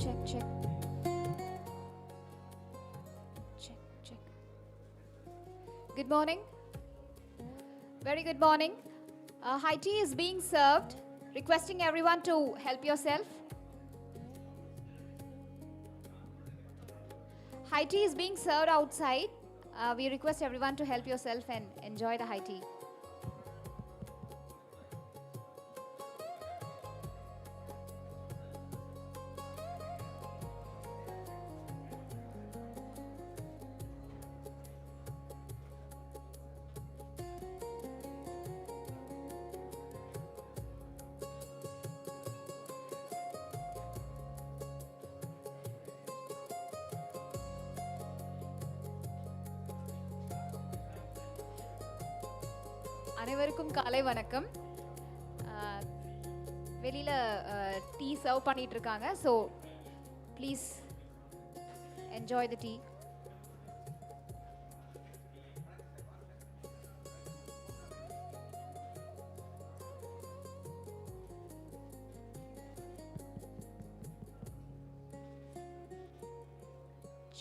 check, check. Check, check. Good morning. Very good morning. High tea is being served. Requesting everyone to help yourself. High tea is being served outside. We request everyone to help yourself and enjoy the high tea. அனைவருக்கும் காலை வணக்கம். வெளியில tea serve பண்ணிட்டு இருக்காங்க. So please enjoy the tea.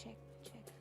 Check check.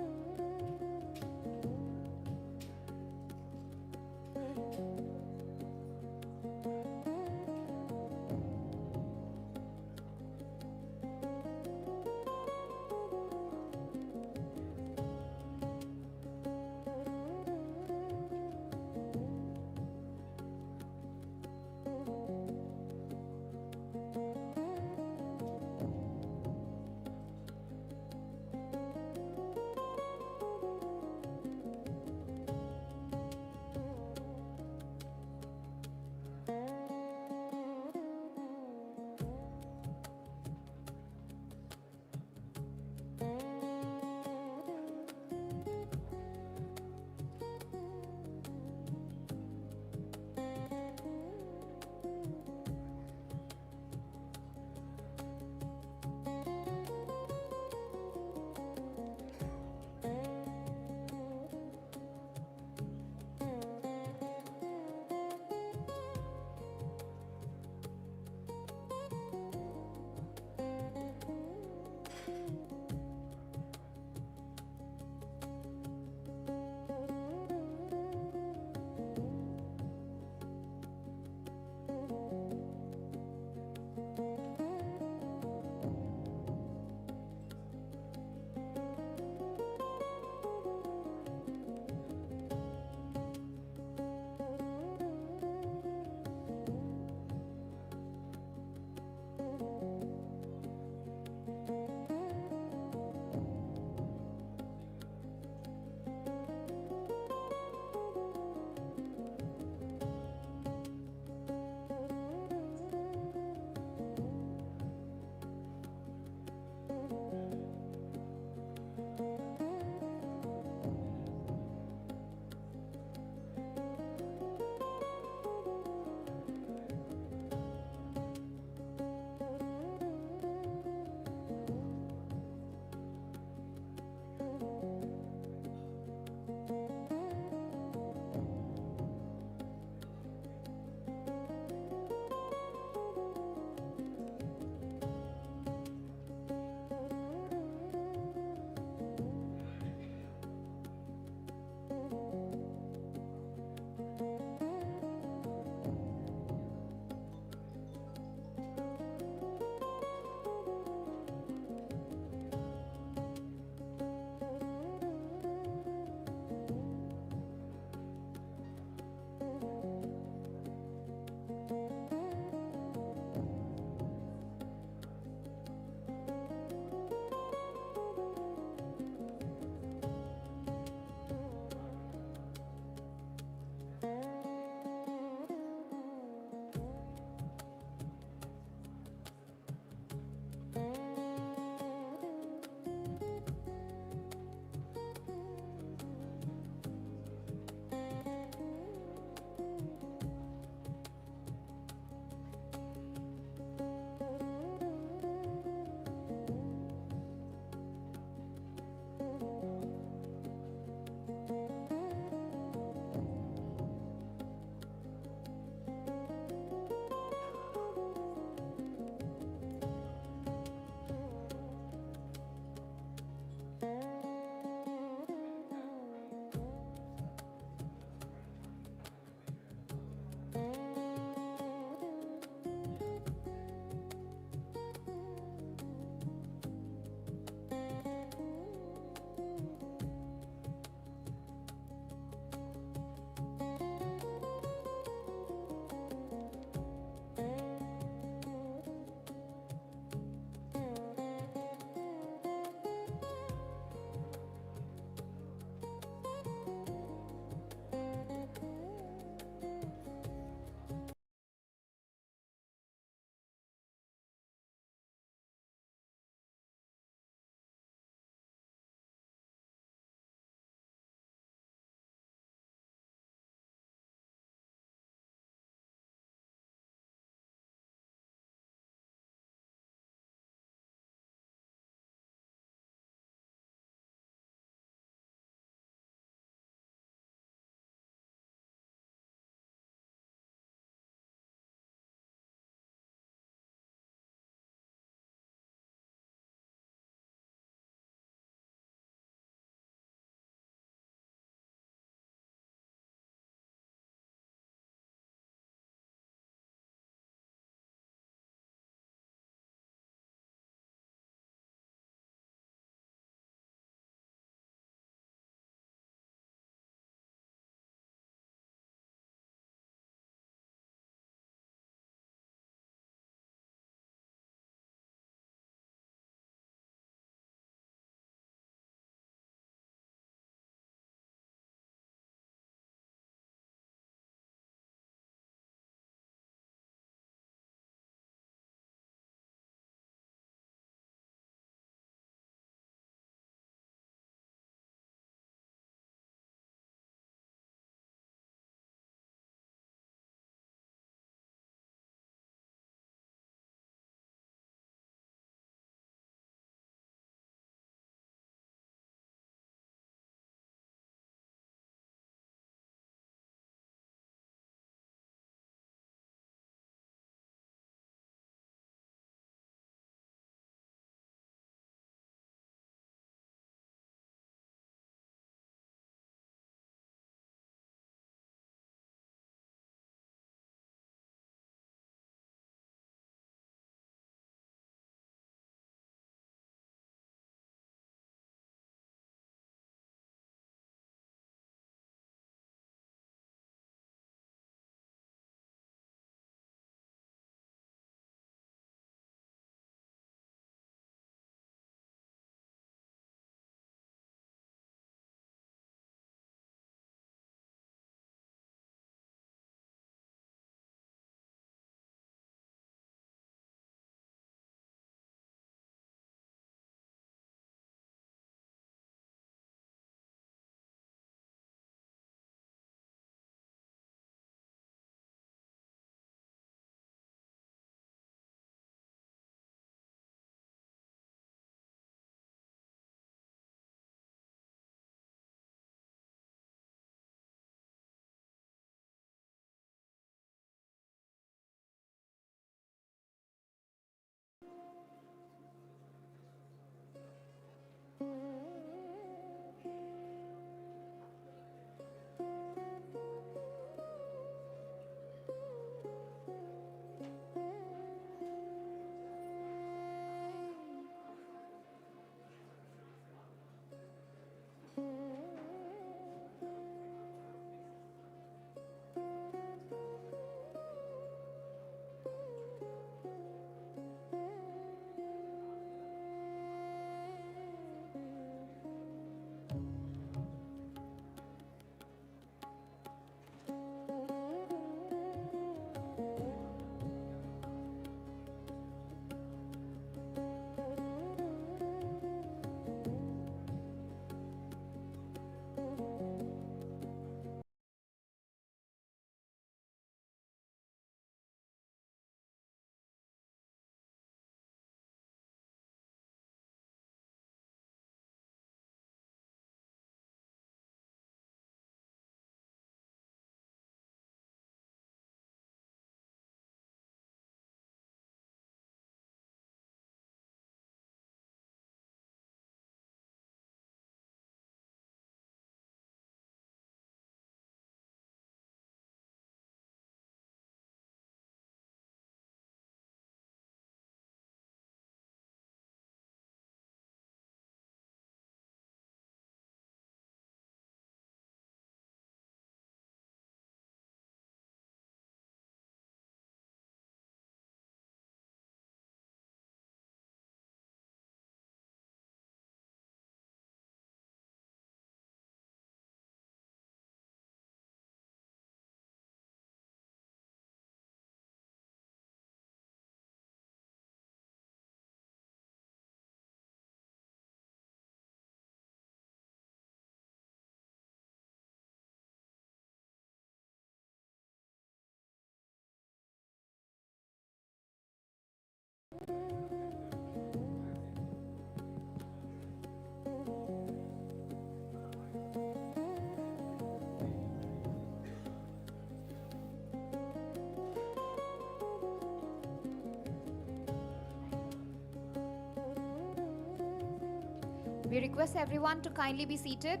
We request everyone to kindly be seated.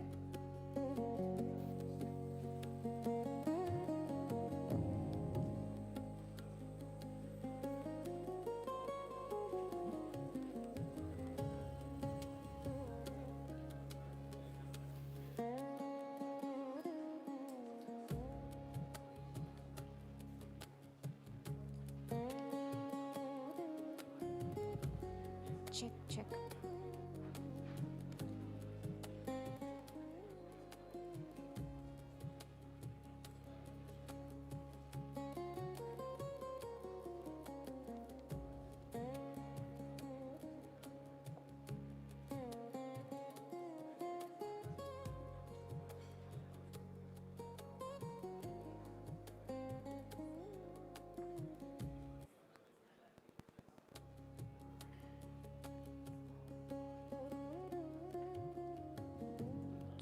Check, check.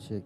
Check.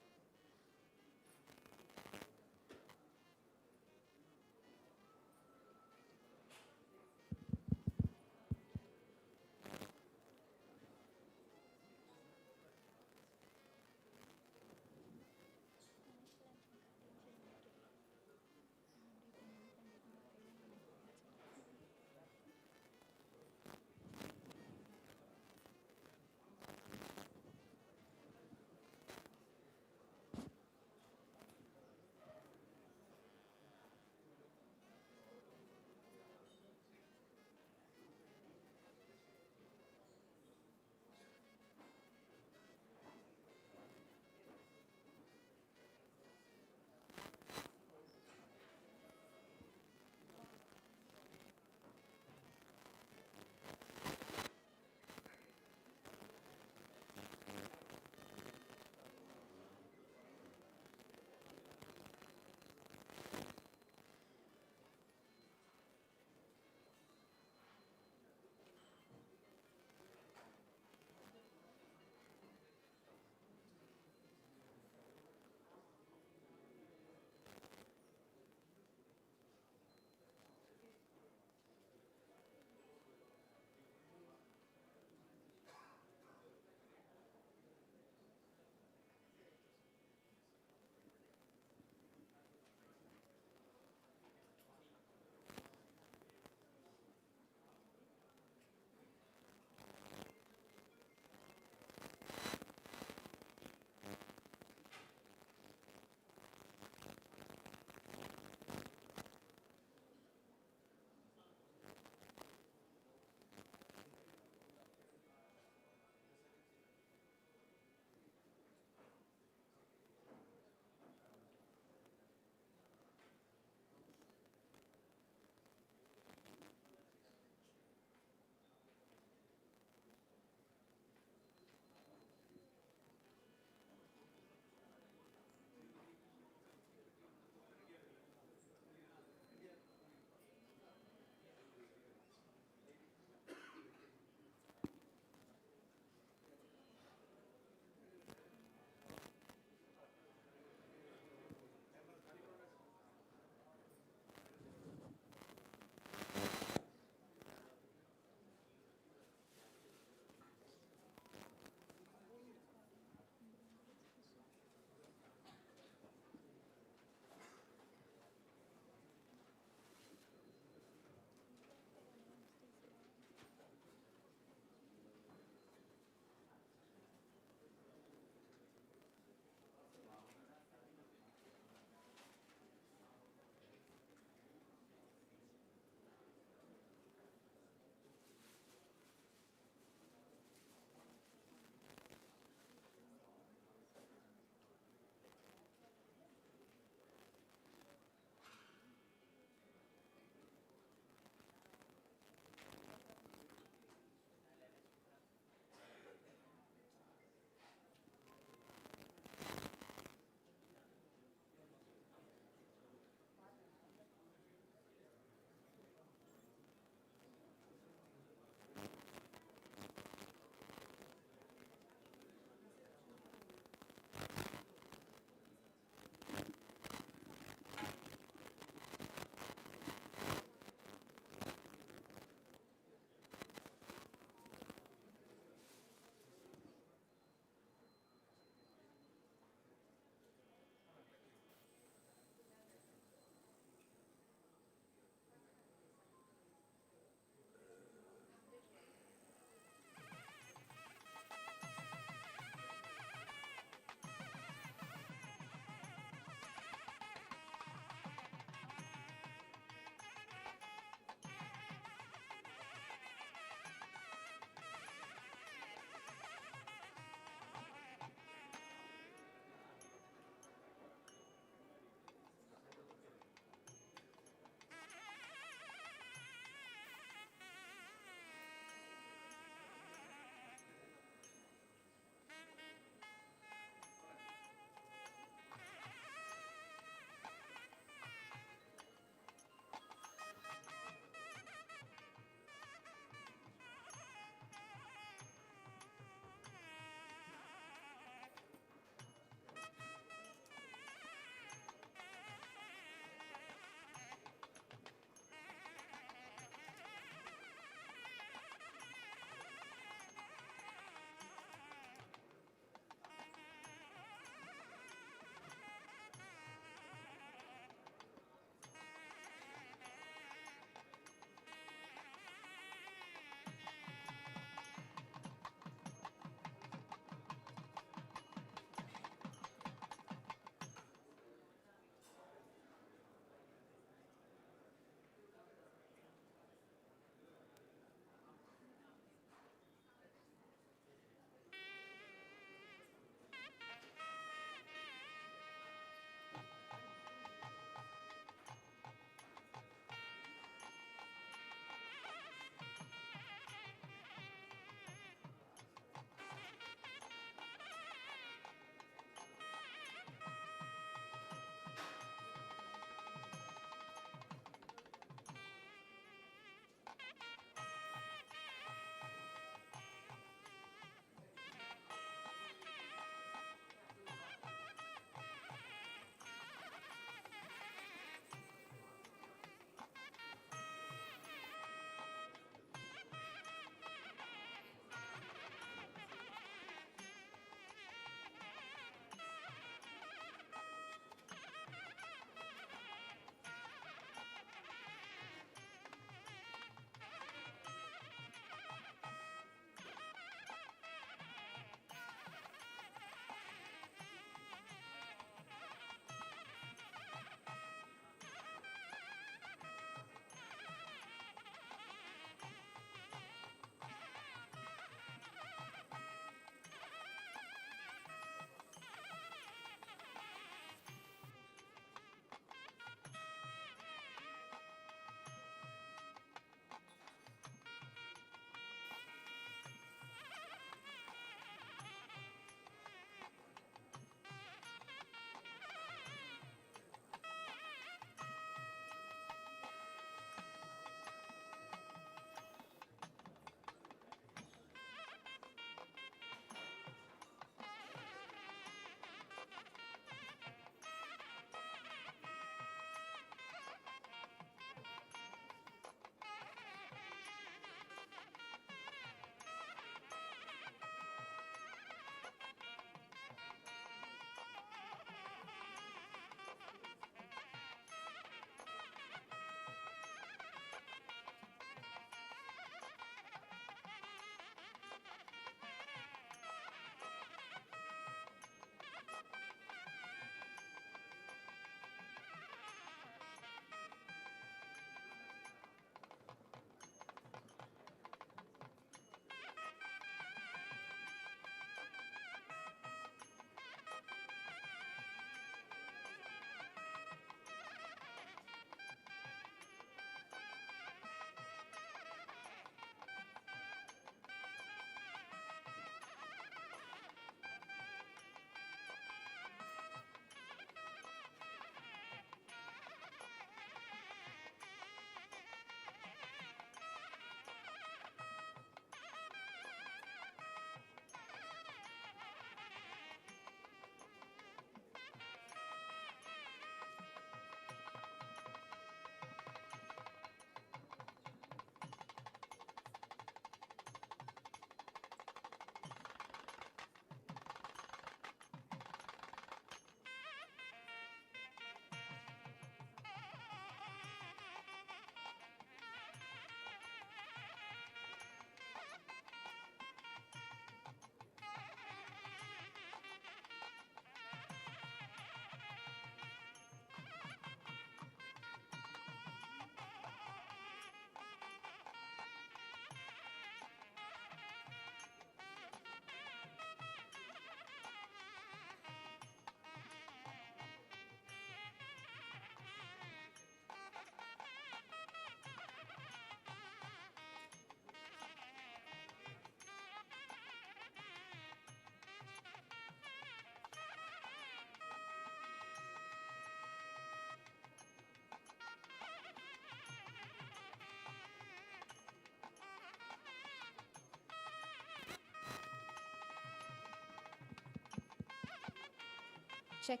check.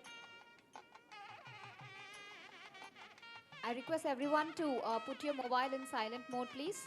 I request everyone to put your mobile in silent mode, please.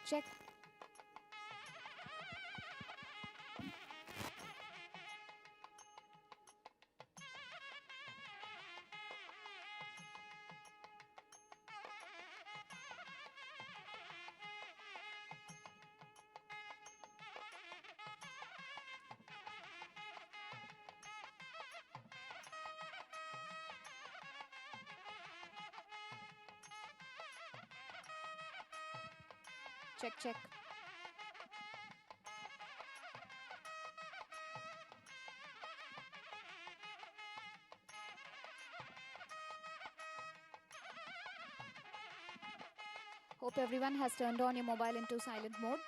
Check. Check, check. Hope everyone has turned on your mobile into silent mode.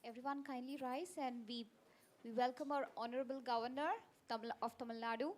everyone kindly rise and we welcome our Honorable Governor of Tamil Nadu.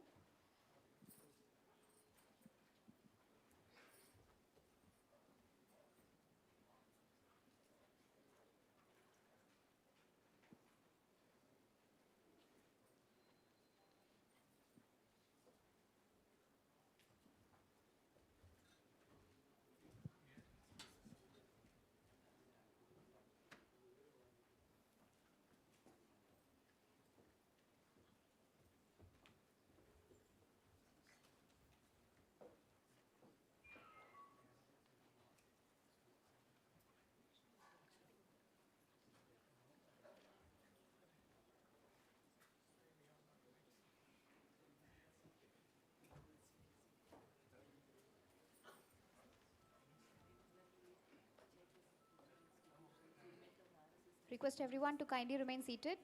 Request everyone to kindly remain seated.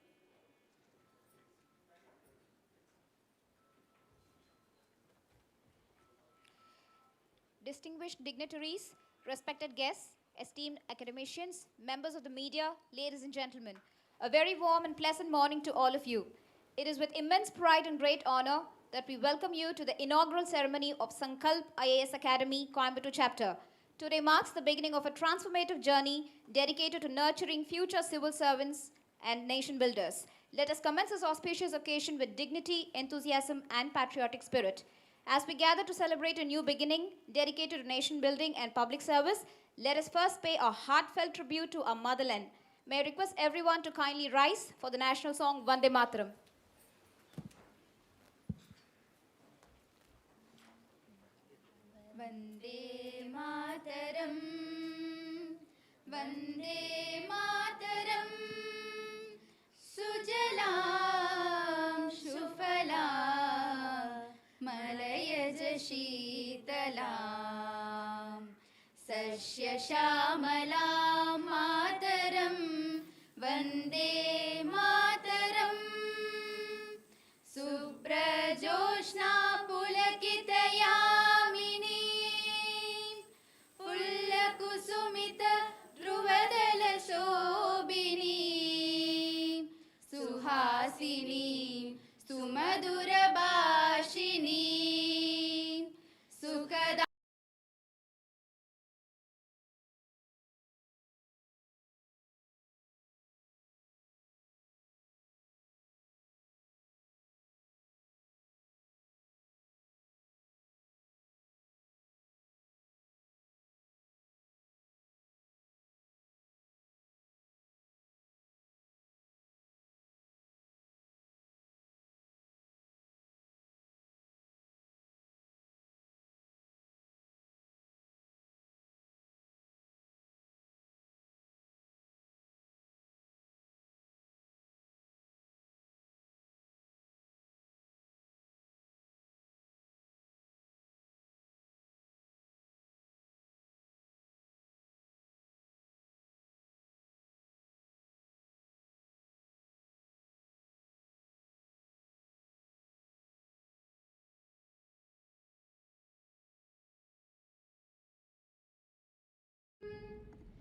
Distinguished dignitaries, respected guests, esteemed academicians, members of the media, ladies and gentlemen, a very warm and pleasant morning to all of you. It is with immense pride and great honor that we welcome you to the inaugural ceremony of Samkalp IAS Academy, Coimbatore chapter. Today marks the beginning of a transformative journey dedicated to nurturing future civil servants and nation builders. Let us commence this auspicious occasion with dignity, enthusiasm, and patriotic spirit. As we gather to celebrate a new beginning dedicated to nation building and public service, let us first pay a heartfelt tribute to our motherland. May I request everyone to kindly rise for the national song Vande Mataram. Vande Mataram, Vande Mataram, Sujalam Shufalam, Malayaj Sheetalam, Sashya Shamalam Mataram, Vande Mataram, Suprajoshna Pulakitayamini, Pullakusumita Druvadala Shobini, Suhasini, Sumadura Bhashini, Sukada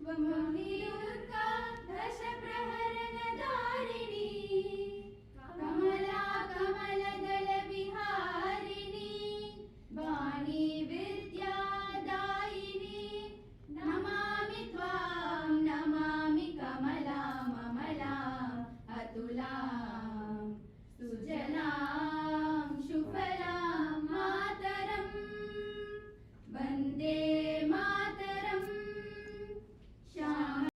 Vamahiyurka dasha praharana dharini, Kamala Kamala Dala Viharini, Vani Vidya Daini, Namami Tvam, Namami Kamalam, Amalam, Atulam, Sujalam, Shufalam, Mataram, Vande Mataram, Shama.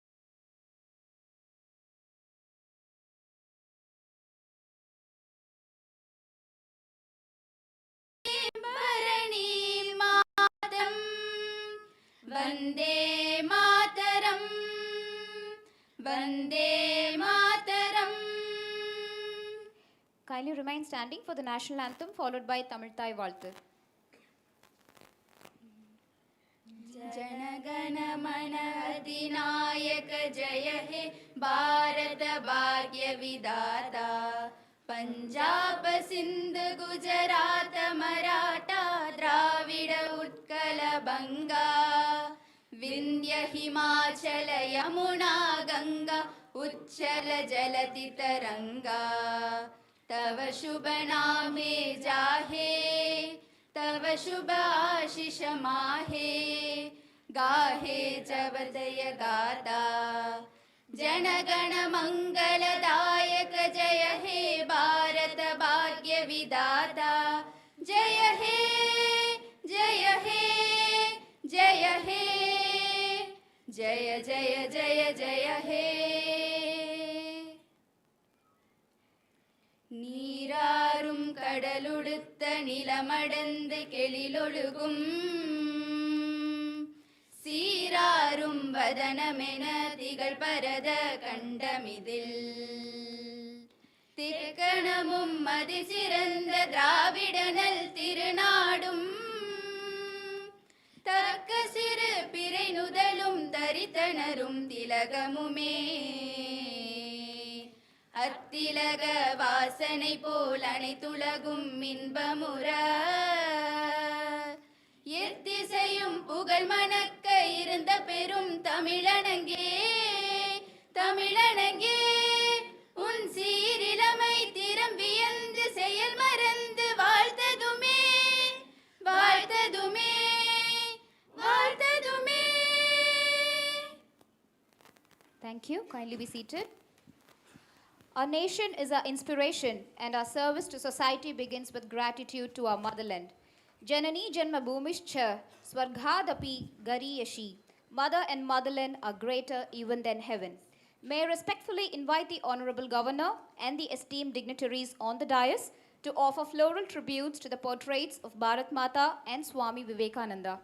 Bharani Matam, Vande Mataram, Vande Mataram. Kindly remain standing for the national anthem followed by Tamil Thai Valthu. जनगण मन अधिनायक जय हे भारत भाग्य विधाता पंजाब सिंध गुजरात मराठा द्राविड उत्कल बंगा विंध्य हिमाचल यमुना गंगा उच्चल जलति तरंगा तव शुभ नामे जाहे तव शुभ आशीष माहे गाहे जवदय गाता जनगण मंगलदायक जय हे भारत भाग्य विधाता जय हे जय हे जय हे जय जय जय जय हे நீராறும் கடலுடுத்த நிலமடந்து கெளிலொழுகும் சீராறும் வதனமென திகழ் பரத கண்டமிதில் திருக்கணமும் மதி சிறந்த திராவிடனல் திருநாடும் தக்க சிறு பிறை நுதலும் தரித்தனரும் திலகமுமே அத்திலக வாசனை போல் அனைத்துலகும் இன்பமுற எத்திசையும் புகழ் மணக்க இருந்த பெரும் தமிழனங்கே தமிழனங்கே உன் சீரிலமை திறம் வியந்து செயல் மறந்து வாழ்த்ததுமே வாழ்த்ததுமே வாழ்த்ததுமே. Thank you. Kindly be seated. Our nation is our inspiration, and our service to society begins with gratitude to our motherland. Janani Janmabhumischa Swarghadapi Gariyashi. Mother and motherland are greater even than heaven. May I respectfully invite the Honorable Governor and the esteemed dignitaries on the dais to offer floral tributes to the portraits of Bharat Mata and Swami Vivekananda.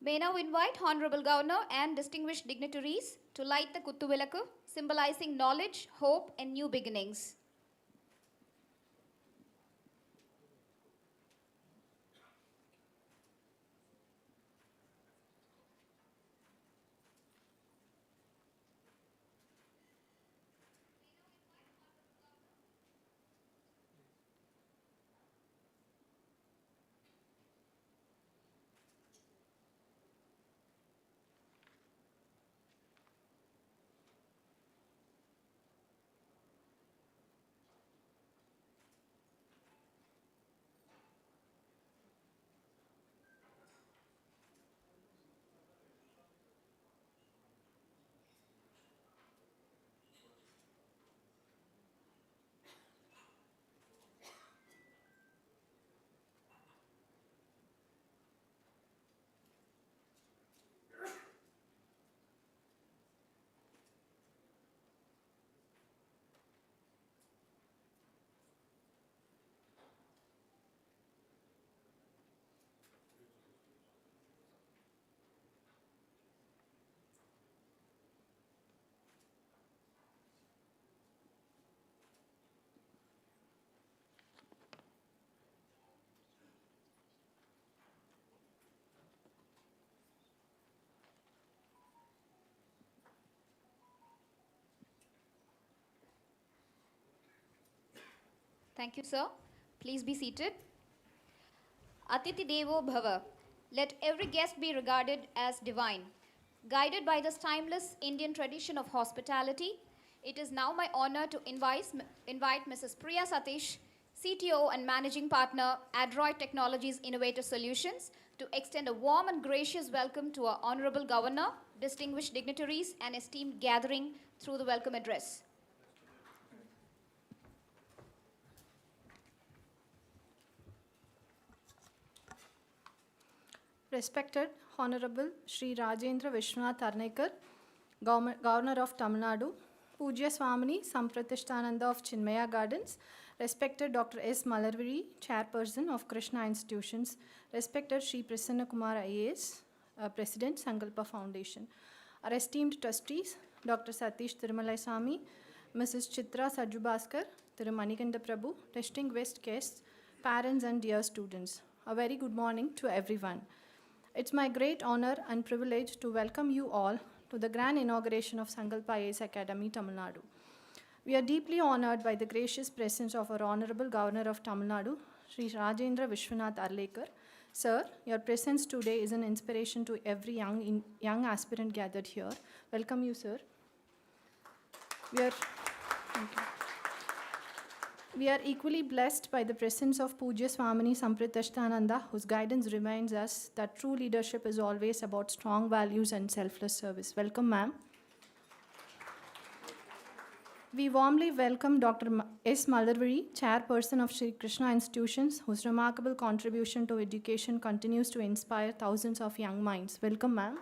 May now invite Honorable Governor and distinguished dignitaries to light the Kuttuvilakku, symbolizing knowledge, hope, and new beginnings. Thank you, sir. Please be seated. Atiti Devo Bhava. Let every guest be regarded as divine. Guided by this timeless Indian tradition of hospitality, it is now my honor to invite Mrs. Priya Satish, CTO and Managing Partner, Adroit Technologies Innovative Solutions, to extend a warm and gracious welcome to our Honorable Governor, distinguished dignitaries, and esteemed gathering through the welcome address. Respected Honorable Shri Rajendra Vishwanath Arnekar, Governor of Tamil Nadu, Pujya Swamini Sampratishtananda of Chinmaya Gardens, respected Dr. S. Malarvari, Chairperson of Krishna Institutions, respected Shri Prasanna Kumar IAS, President, Samkalp Foundation, our esteemed trustees, Dr. Satish Thirumalai Swami, Mrs. Chitra Sajubaskar, Thiru Manikanda Prabhu, distinguished guests, parents and dear students, a very good morning to everyone. It's my great honor and privilege to welcome you all to the grand inauguration of Samkalp IAS Academy, Tamil Nadu. We are deeply honored by the gracious presence of our Honorable Governor of Tamil Nadu, Sri Rajendra Vishwanath Arlekar. Sir, your presence today is an inspiration to every young aspirant gathered here. Welcome you, sir. We are equally blessed by the presence of Pujya Swamini Sampratishtananda, whose guidance reminds us that true leadership is always about strong values and selfless service. Welcome, ma'am. We warmly welcome Dr. S. Malarvari, Chairperson of Sri Krishna Institutions, whose remarkable contribution to education continues to inspire thousands of young minds. Welcome, ma'am.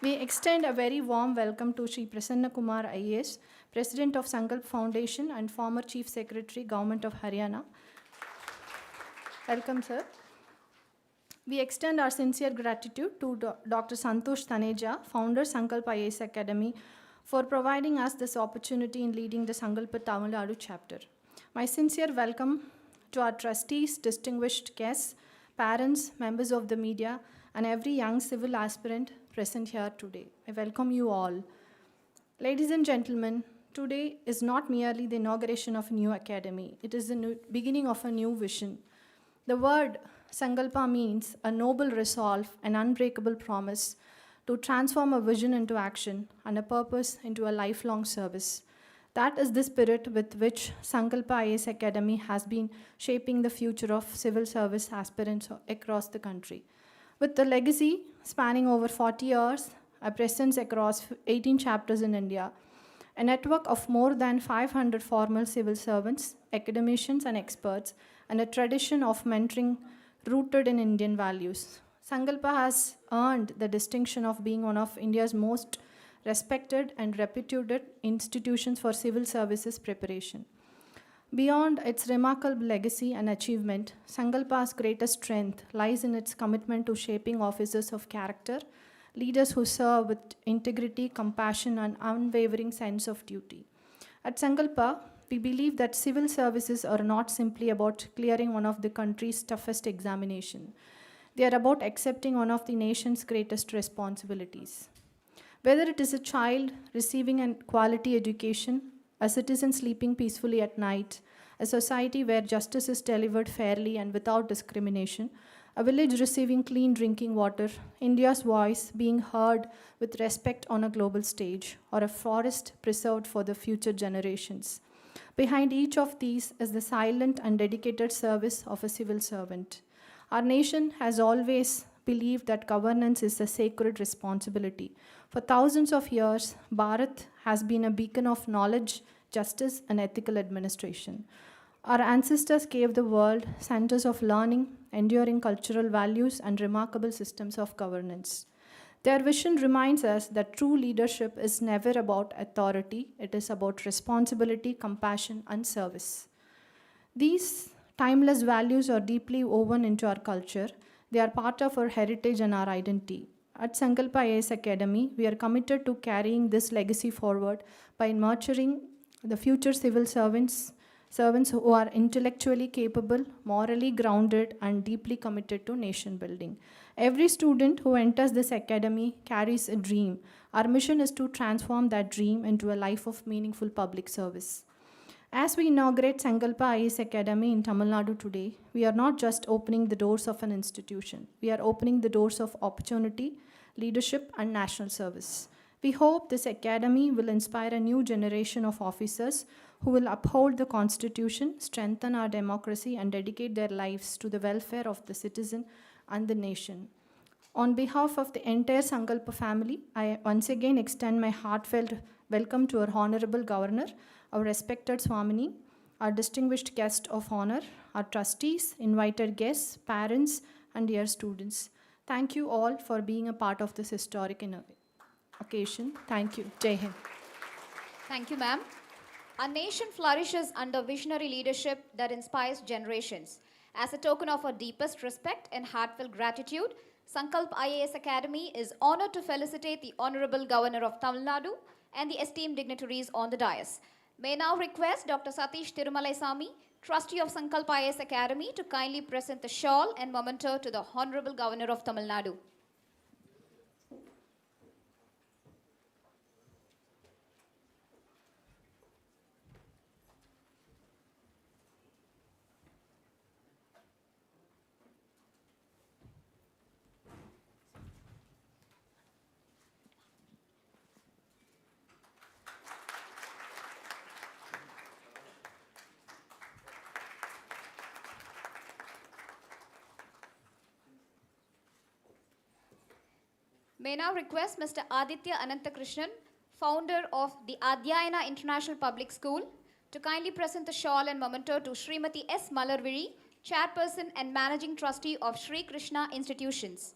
We extend a very warm welcome to Sri Prasanna Kumar IAS, President of Samkalp Foundation and former Chief Secretary, Government of Haryana. Welcome, sir. We extend our sincere gratitude to Dr. Santosh Taneja, founder, Samkalp IAS Academy, for providing us this opportunity in leading the Samkalp Tamil Nadu chapter. My sincere welcome to our trustees, distinguished guests, parents, members of the media, and every young civil aspirant present here today. I welcome you all. Ladies and gentlemen, today is not merely the inauguration of a new academy. It is the beginning of a new vision. The word Sankalpa means a noble resolve, an unbreakable promise to transform a vision into action and a purpose into a lifelong service. That is the spirit with which Samkalp IAS Academy has been shaping the future of civil service aspirants across the country. With the legacy spanning over 40 years, a presence across 18 chapters in India, a network of more than 500 formal civil servants, academicians, and experts, and a tradition of mentoring rooted in Indian values. Samkalpa has earned the distinction of being one of India's most respected and reputed institutions for civil services preparation. Beyond its remarkable legacy and achievement, Samkalpa's greatest strength lies in its commitment to shaping officers of character, leaders who serve with integrity, compassion, and unwavering sense of duty. At Samkalpa, we believe that civil services are not simply about clearing one of the country's toughest examinations. They are about accepting one of the nation's greatest responsibilities. Whether it is a child receiving a quality education, a citizen sleeping peacefully at night, a society where justice is delivered fairly and without discrimination, a village receiving clean drinking water, India's voice being heard with respect on a global stage, or a forest preserved for the future generations. Behind each of these is the silent and dedicated service of a civil servant. Our nation has always believed that governance is a sacred responsibility. For thousands of years, Bharat has been a beacon of knowledge, justice, and ethical administration. Our ancestors gave the world centers of learning, enduring cultural values, and remarkable systems of governance. Their vision reminds us that true leadership is never about authority, it is about responsibility, compassion, and service. These timeless values are deeply woven into our culture. They are part of our heritage and our identity. At Samkalp IAS Academy, we are committed to carrying this legacy forward by nurturing the future civil servants who are intellectually capable, morally grounded, and deeply committed to nation building. Every student who enters this academy carries a dream. Our mission is to transform that dream into a life of meaningful public service. As we inaugurate Samkalp IAS Academy in Tamil Nadu today, we are not just opening the doors of an institution. We are opening the doors of opportunity, leadership, and national service. We hope this academy will inspire a new generation of officers who will uphold the Constitution, strengthen our democracy, and dedicate their lives to the welfare of the citizen and the nation. On behalf of the entire Samkalp family, I once again extend my heartfelt welcome to our Honorable Governor, our respected Swamini, our distinguished guest of honor, our trustees, invited guests, parents, and dear students. Thank you all for being a part of this historic occasion. Thank you. Jai Hind. Thank you, ma'am. Our nation flourishes under visionary leadership that inspires generations. As a token of our deepest respect and heartfelt gratitude, Samkalp IAS Academy is honored to felicitate the Honorable Governor of Tamil Nadu and the esteemed dignitaries on the dais. May I now request Dr. Satish Tirumalaisamy, Trustee of Samkalp IAS Academy, to kindly present the shawl and memento to the Honorable Governor of Tamil Nadu. May I now request Mr. Aditya Ananthakrishnan, founder of the Adhyayana International Public School, to kindly present the shawl and memento to Srimati S. Malarviri, Chairperson and Managing Trustee of Sri Krishna Institutions.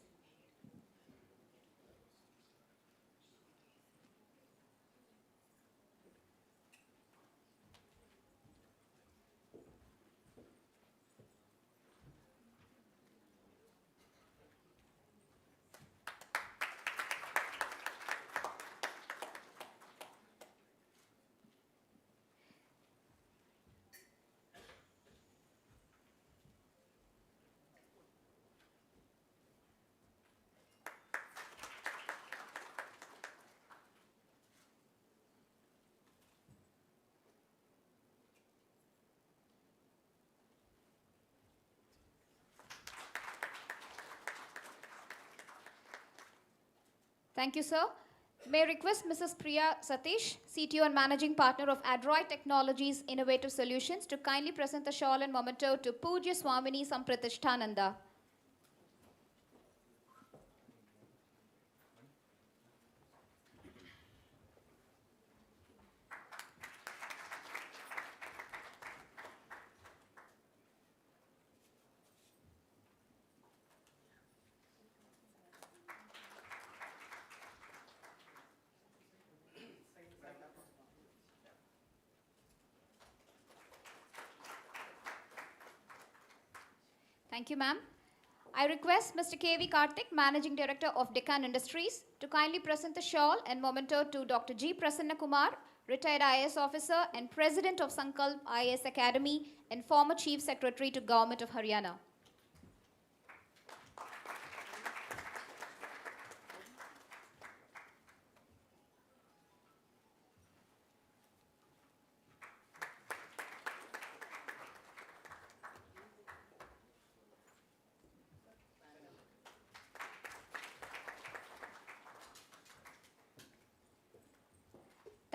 Thank you, sir. May I request Mrs. Priya Satish, CTO and Managing Partner of Adroit Technologies Innovative Solutions, to kindly present the shawl and memento to Pujya Swamini Sampratishtananda. Thank you, ma'am. I request Mr. K.V. Karthik, Managing Director of Deccan Industries, to kindly present the shawl and memento to Dr. G. Prasanna Kumar, retired IAS officer and President of Samkalp IAS Academy and former Chief Secretary to Government of Haryana.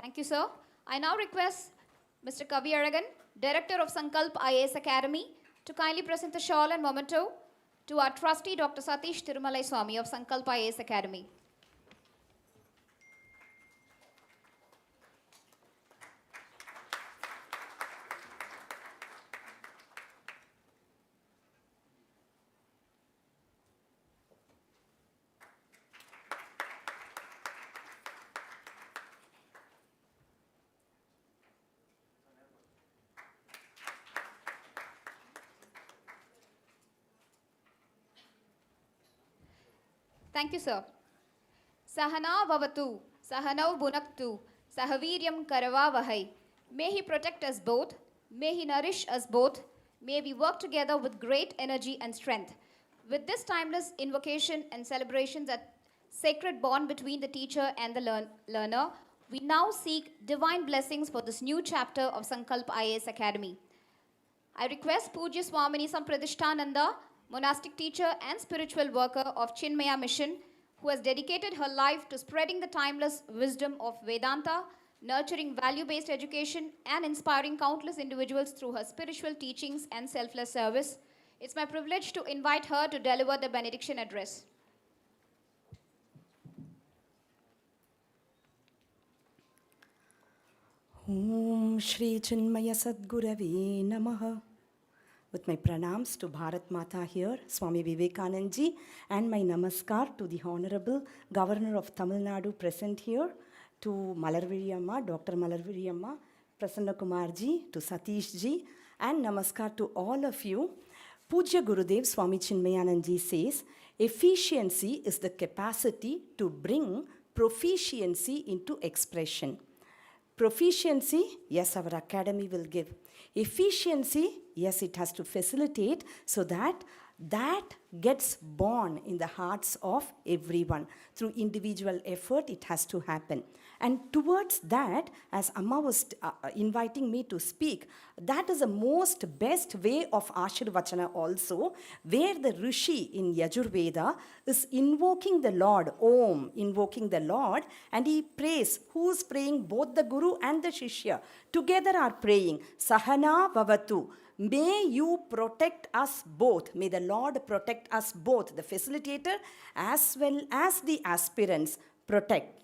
Thank you, sir. I now request Mr. Kavi Aragan, Director of Samkalp IAS Academy, to kindly present the shawl and memento to our trustee, Dr. Satish Tirumalaisamy of Samkalp IAS Academy. Thank you, sir. Sahana Vavatu, Sahanau Bunaktu, Sahaviryam Karavavahai. May he protect us both, may he nourish us both, may we work together with great energy and strength. With this timeless invocation and celebration that sacred bond between the teacher and the learner, we now seek divine blessings for this new chapter of Samkalp IAS Academy. I request Pujya Swamini Sampradishtananda, monastic teacher and spiritual worker of Chinmaya Mission, who has dedicated her life to spreading the timeless wisdom of Vedanta, nurturing value-based education, and inspiring countless individuals through her spiritual teachings and selfless service. It's my privilege to invite her to deliver the benediction address. Om Shri Chinmaya Sadgurave Namaha. With my pranams to Bharat Mata here, Swami Vivekanand ji, and my namaskar to the Honorable Governor of Tamil Nadu present here, to Malarviri Amma, Dr. Malarviri Amma, Prasanna Kumar ji, to Satish ji, and namaskar to all of you. Pujya Gurudev Swami Chinmayanand ji says, efficiency is the capacity to bring proficiency into expression. Proficiency, yes, our academy will give. Efficiency, yes, it has to facilitate so that gets born in the hearts of everyone. Through individual effort, it has to happen. And towards that, as Amma was inviting me to speak, that is the most best way of Ashirvachana also, where the Rishi in Yajurveda is invoking the Lord, Om, invoking the Lord, and he prays. Who's praying? Both the Guru and the Shishya together are praying, Sahana Vavatu. May you protect us both. May the Lord protect us both, the facilitator as well as the aspirants protect.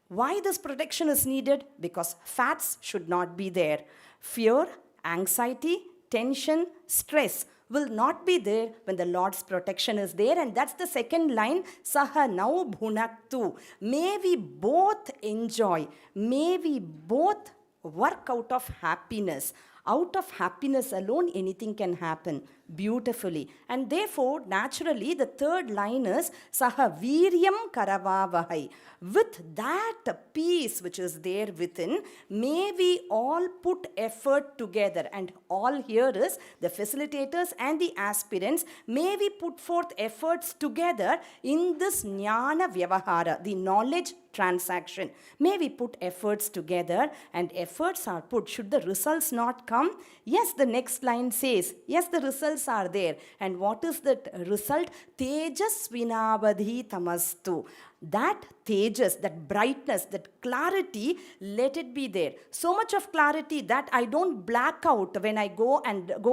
Why this protection is needed? Because fats should not be there. Fear, anxiety, tension, stress will not be there when the Lord's protection is there. And that's the second line, Saha Nau Bhunaktu. May we both enjoy. May we both work out of happiness. Out of happiness alone, anything can happen beautifully. And therefore, naturally, the third line is Saha Viryam Karavavahai. With that peace which is there within, may we all put effort together. And all here is the facilitators and the aspirants. May we put forth efforts together in this Jnana Vyavahara, the knowledge transaction. May we put efforts together, and efforts are put. Should the results not come? Yes, the next line says, yes, the results are there. And what is that result? Tejas Vinavadhi Tamastu. That tejas, that brightness, that clarity, let it be there. So much of clarity that I don't black out when I go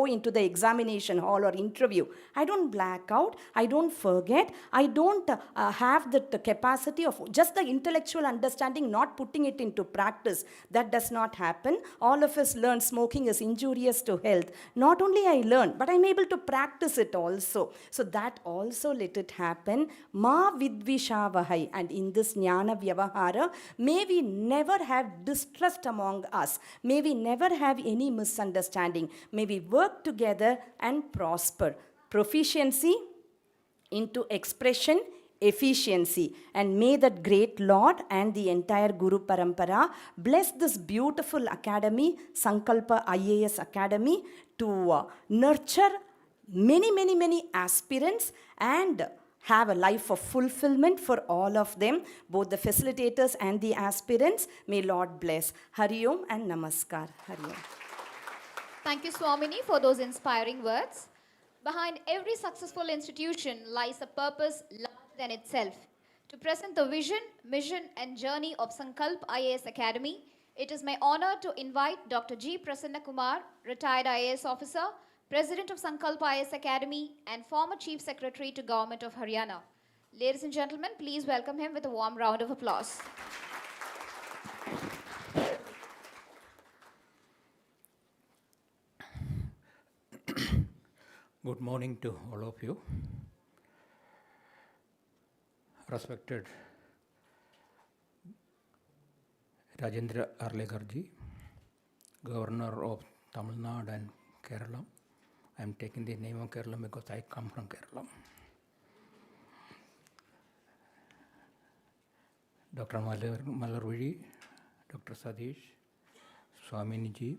into the examination hall or interview. I don't black out. I don't forget. I don't have the capacity of just the intellectual understanding, not putting it into practice. That does not happen. All of us learn smoking is injurious to health. Not only I learn, but I'm able to practice it also. So that also let it happen. Ma vidvishavahai. And in this Jnana Vyavahara, may we never have distrust among us. May we never have any misunderstanding. May we work together and prosper. Proficiency into expression, efficiency. And may that great Lord and the entire Guru Parampara bless this beautiful academy, Samkalp IAS Academy, to nurture many aspirants and have a life of fulfillment for all of them, both the facilitators and the aspirants. May Lord bless. Hari Om and Namaskar. Hari Om. Thank you, Swamini, for those inspiring words. Behind every successful institution lies a purpose larger than itself. To present the vision, mission, and journey of Samkalp IAS Academy, it is my honor to invite Dr. G. Prasanna Kumar, retired IAS officer, President of Samkalp IAS Academy, and former Chief Secretary to Government of Haryana. Ladies and gentlemen, please welcome him with a warm round of applause. Good morning to all of you. Respected Rajendra Arlekarji, Governor of Tamil Nadu and Kerala. I am taking the name of Kerala because I come from Kerala. Dr. Malarviri, Dr. Satish, Swaminiji,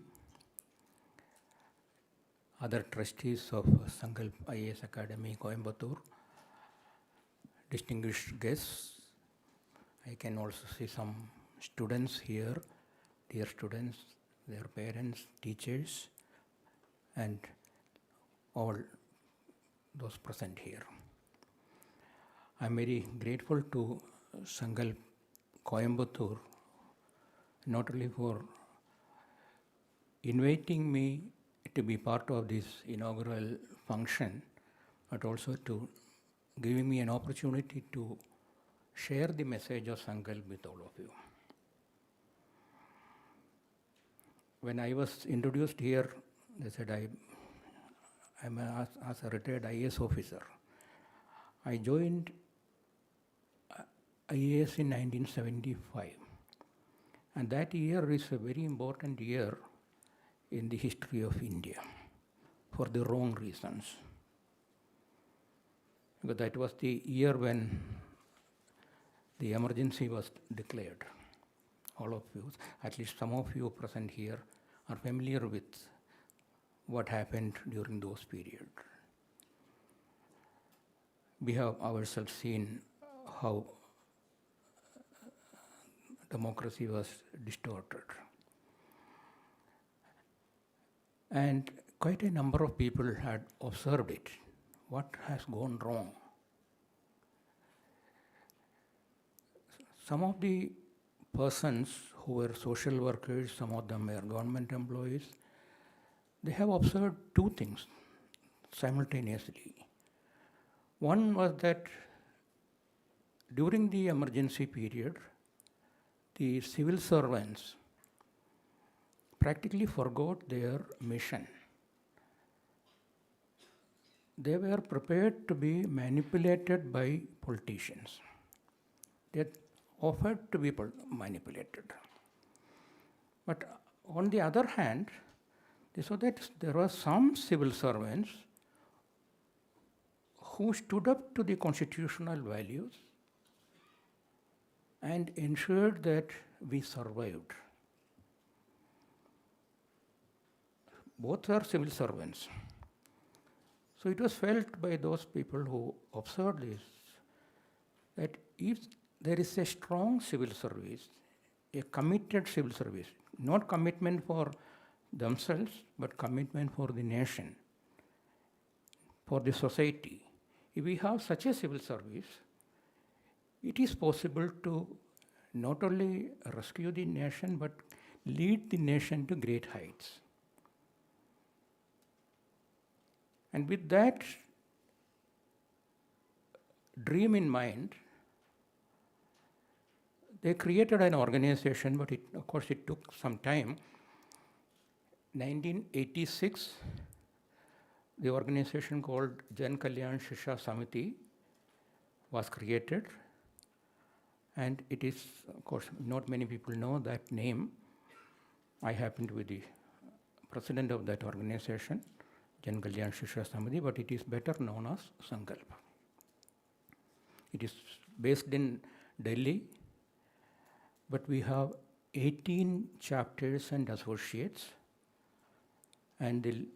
other trustees of Samkalp IAS Academy, Coimbatore, distinguished guests. I can also see some students here, dear students, their parents, teachers, and all those present here. I'm very grateful to Samkalp Coimbatore, not only for inviting me to be part of this inaugural function, but also to giving me an opportunity to share the message of Samkalp with all of you. When I was introduced here, they said I'm as a retired IAS officer. I joined IAS in 1975, and that year is a very important year in the history of India for the wrong reasons. Because that was the year when the emergency was declared. All of you, at least some of you present here, are familiar with what happened during those periods. We have ourselves seen how democracy was distorted. And quite a number of people had observed it. What has gone wrong? Some of the persons who were social workers, some of them were government employees, they have observed two things simultaneously. One was that during the emergency period, the civil servants practically forgot their mission. They were prepared to be manipulated by politicians. They offered to be manipulated. But on the other hand, they saw that there were some civil servants who stood up to the constitutional values and ensured that we survived. Both are civil servants. So it was felt by those people who observed this that if there is a strong civil service, a committed civil service, not commitment for themselves, but commitment for the nation, for the society. If we have such a civil service, it is possible to not only rescue the nation, but lead the nation to great heights. And with that dream in mind, they created an organization, but of course it took some time. 1986, the organization called Jan Kalyan Shisha Samiti was created, and it is, of course, not many people know that name. I happen to be the president of that organization, Jan Kalyan Shisha Samiti, but it is better known as Samkalp. It is based in Delhi, but we have 18 chapters and associates, and the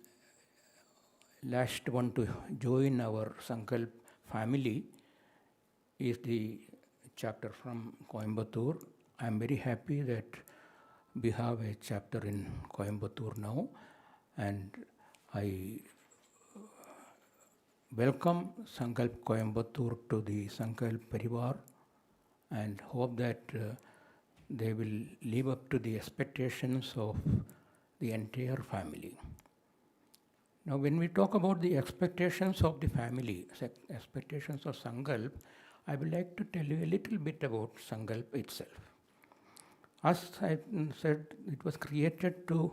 last one to join our Samkalp family is the chapter from Coimbatore. I am very happy that we have a chapter in Coimbatore now, and I welcome Samkalp Coimbatore to the Samkalp Parivar and hope that they will live up to the expectations of the entire family. Now, when we talk about the expectations of the family, expectations of Samkalp, I would like to tell you a little bit about Samkalp itself. As I said, it was created to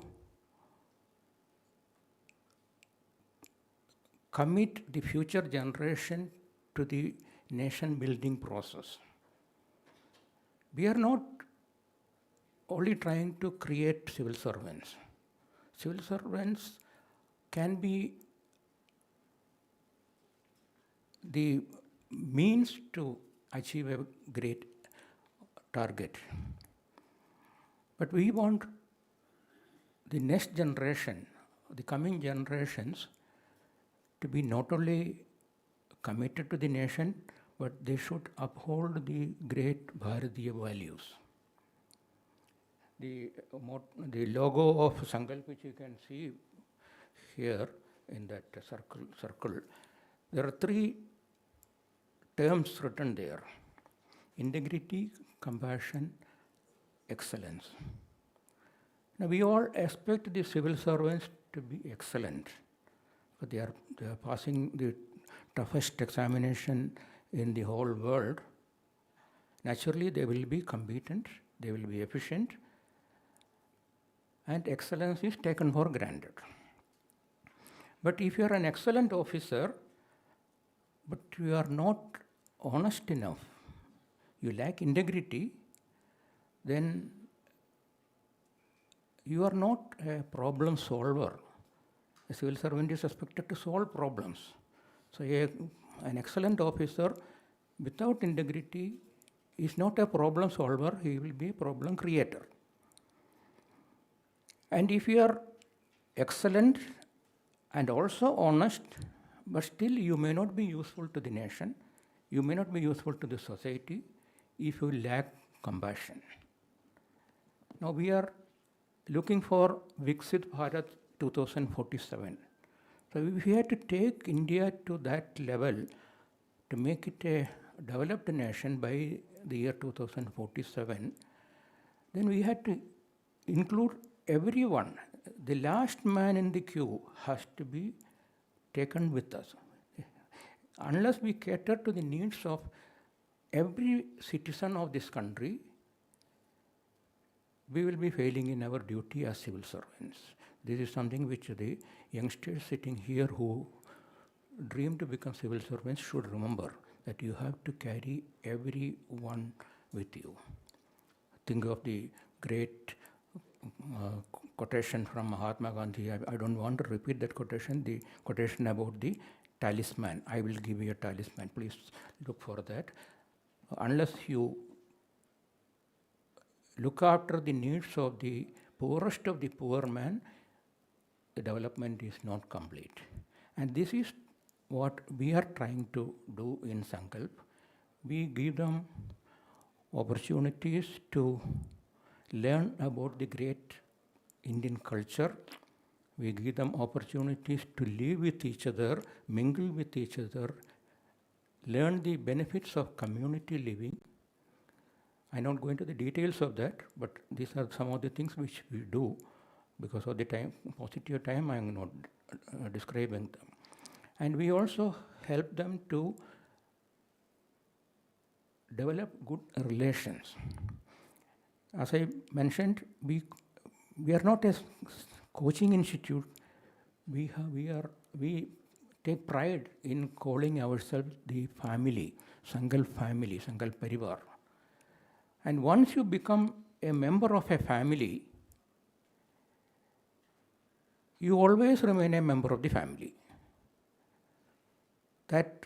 commit the future generation to the nation building process. We are not only trying to create civil servants. Civil servants can be the means to achieve a great target. But we want the next generation, the coming generations, to be not only committed to the nation, but they should uphold the great Bharatiya values. the logo of Samkalp, which you can see here in that circle, there are 3 terms written there: integrity, compassion, excellence. Now we all expect the civil servants to be excellent, but they are passing the toughest examination in the whole world. Naturally, they will be competent, they will be efficient, and excellence is taken for granted. But if you are an excellent officer, but you are not honest enough, you lack integrity, then you are not a problem solver. A civil servant is expected to solve problems. So an excellent officer without integrity is not a problem solver, he will be a problem creator. And if you are excellent and also honest, but still you may not be useful to the nation, you may not be useful to the society if you lack compassion. Now we are looking for Viksit Bharat 2047. So if we had to take India to that level to make it a developed nation by the year 2047, then we had to include everyone. The last man in the queue has to be taken with us. Unless we cater to the needs of every citizen of this country, we will be failing in our duty as civil servants. This is something which the youngsters sitting here who dream to become civil servants should remember, that you have to carry everyone with you. Think of the great quotation from Mahatma Gandhi. I don't want to repeat that quotation, the quotation about the talisman. I will give you a talisman. Please look for that. Unless you look after the needs of the poorest of the poor man, the development is not complete. And this is what we are trying to do in Samkalp. We give them opportunities to learn about the great Indian culture. We give them opportunities to live with each other, mingle with each other, learn the benefits of community living. I'm not going into the details of that, but these are some of the things which we do. Because of the time, paucity of time, I am not describing them. And we also help them to develop good relations. As I mentioned, we are not a coaching institute. We take pride in calling ourselves the family, Samkalp family, Samkalp Parivar. And once you become a member of a family, you always remain a member of the family. That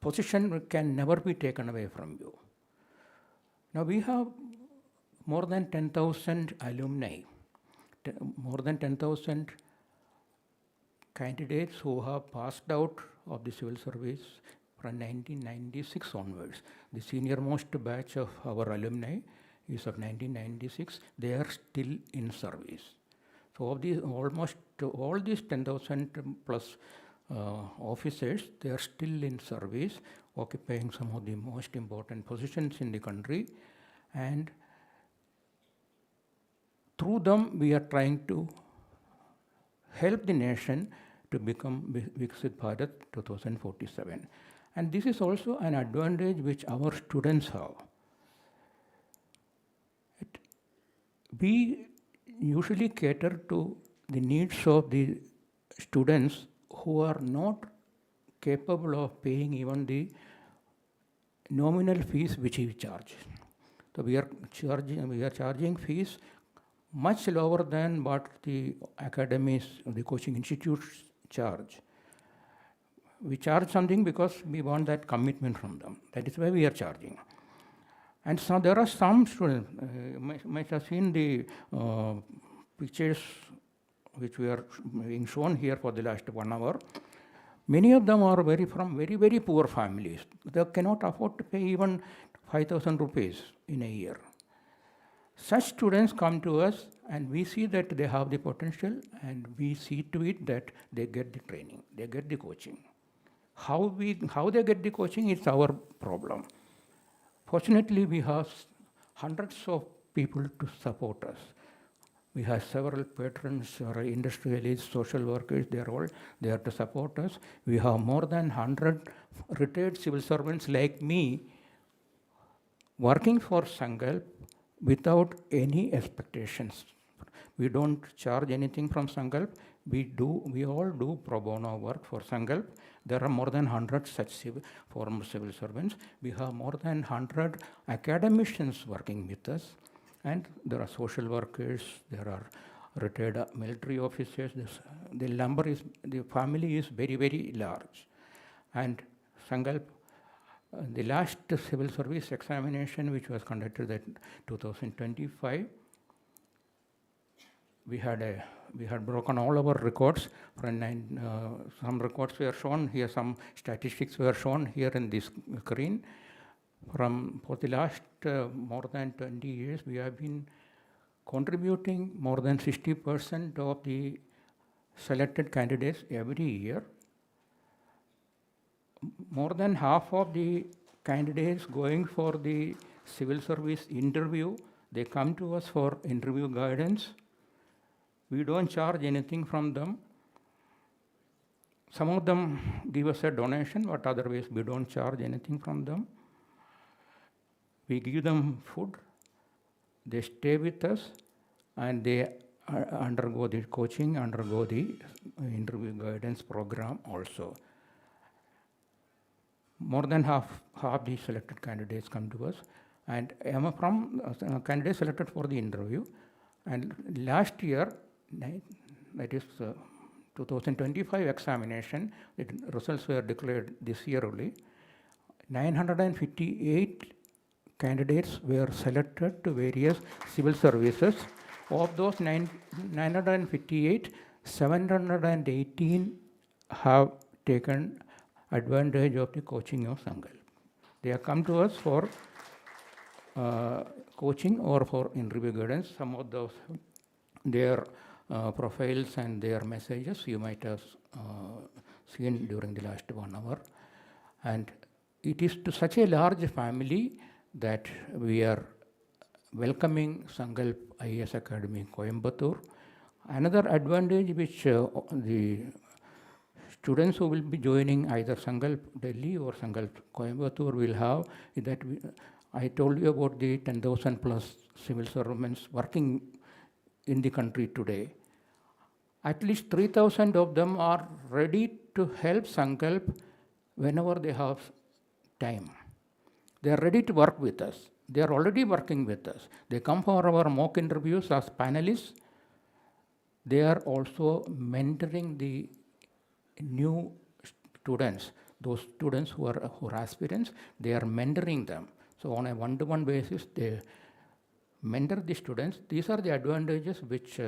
position can never be taken away from you. Now we have more than 10,000 alumni, more than 10,000 candidates who have passed out of the civil service from 1996 onwards. The senior-most batch of our alumni is of 1996. They are still in service. So of these, almost all these 10,000 plus officers, they are still in service, occupying some of the most important positions in the country. And through them, we are trying to help the nation to become Viksit Bharat 2047. And this is also an advantage which our students have. We usually cater to the needs of the students who are not capable of paying even the nominal fees which we charge. So we are charging fees much lower than what the academies or the coaching institutes charge. We charge something because we want that commitment from them. That is why we are charging. And so there are some students, might have seen the pictures which we are being shown here for the last 1 hour. Many of them are from very, very poor families. They cannot afford to pay even 5,000 rupees in a year. Such students come to us and we see that they have the potential and we see to it that they get the training, they get the coaching. How they get the coaching is our problem. Fortunately, we have hundreds of people to support us. We have several patrons or industrialists, social workers, they are all there to support us. We have more than 100 retired civil servants like me working for Sankalp without any expectations. We don't charge anything from Sankalp. We all do pro bono work for Sankalp. There are more than 100 such former civil servants. We have more than 100 academicians working with us. And there are social workers, there are retired military officers. The family is very, very large. And Sankalp, the last civil service examination which was conducted in 2025, we had broken all our records. Some records were shown here, some statistics were shown here in this screen. For the last more than 20 years, we have been contributing more than 60% of the selected candidates every year. More than half of the candidates going for the civil service interview, they come to us for interview guidance. We don't charge anything from them. Some of them give us a donation, but otherwise we don't charge anything from them. We give them food, they stay with us, and they undergo the coaching, undergo the interview guidance program also. More than half the selected candidates come to us, and I am from candidates selected for the interview. And last year, that is 2025 examination, the results were declared this year only. 958 candidates were selected to various civil services. Of those 958, 718 have taken advantage of the coaching of Sankalp. They have come to us for coaching or for interview guidance. Some of those, their profiles and their messages you might have seen during the last 1 hour. And it is to such a large family that we are welcoming Samkalp IAS Academy Coimbatore. Another advantage which the students who will be joining either Samkalp Delhi or Samkalp Coimbatore will have is that I told you about the 10,000 plus civil servants working in the country today. At least 3,000 of them are ready to help Samkalp whenever they have time. They are ready to work with us. They are already working with us. They come for our mock interviews as panelists. They are also mentoring the new students, those students who are aspirants. They are mentoring them. So on a one-to-one basis, they mentor the students. These are the advantages which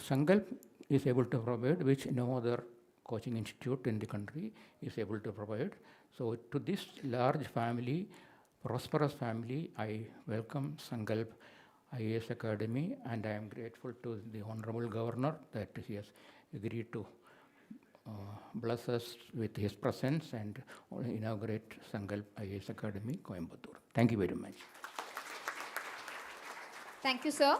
Samkalp is able to provide, which no other coaching institute in the country is able to provide. So to this large family, prosperous family, I welcome Samkalp IAS Academy, and I am grateful to the Honorable Governor that he has agreed to bless us with his presence and inaugurate Samkalp IAS Academy, Coimbatore. Thank you very much. Thank you, sir.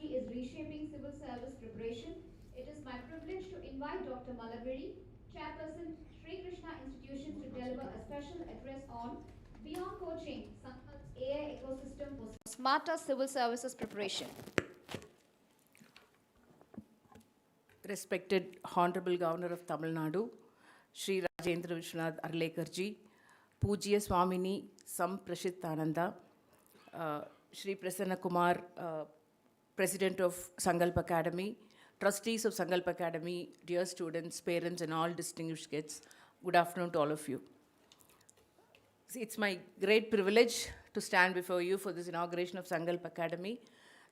Is reshaping civil service preparation. It is my privilege to invite Dr. Malagiri, Chairperson, Sri Krishna Institutions, to deliver a special address on Beyond Coaching, Sankalp's AI ecosystem for smarter civil services preparation. Respected Honorable Governor of Tamil Nadu, Sri Rajendra Vishwanath Arlekarji, Pujya Swamini Sam Prashithananda, Sri Prasanna Kumar, President of Samkalp Academy, Trustees of Samkalp Academy, dear students, parents, and all distinguished guests, good afternoon to all of you. It's my great privilege to stand before you for this inauguration of Samkalp Academy.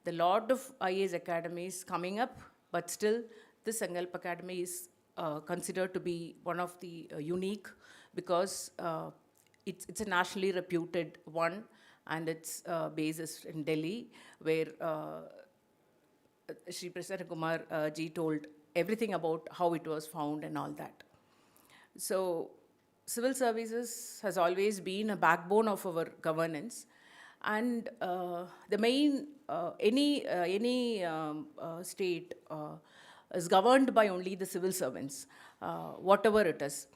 The lot of IAS academies coming up, but still this Samkalp Academy is considered to be one of the unique because it's a nationally reputed one, and its base is in Delhi, where Shri Prasanna Kumar ji told everything about how it was found and all that. So civil services has always been a backbone of our governance, and the main any state is governed by only the civil servants, whatever it is.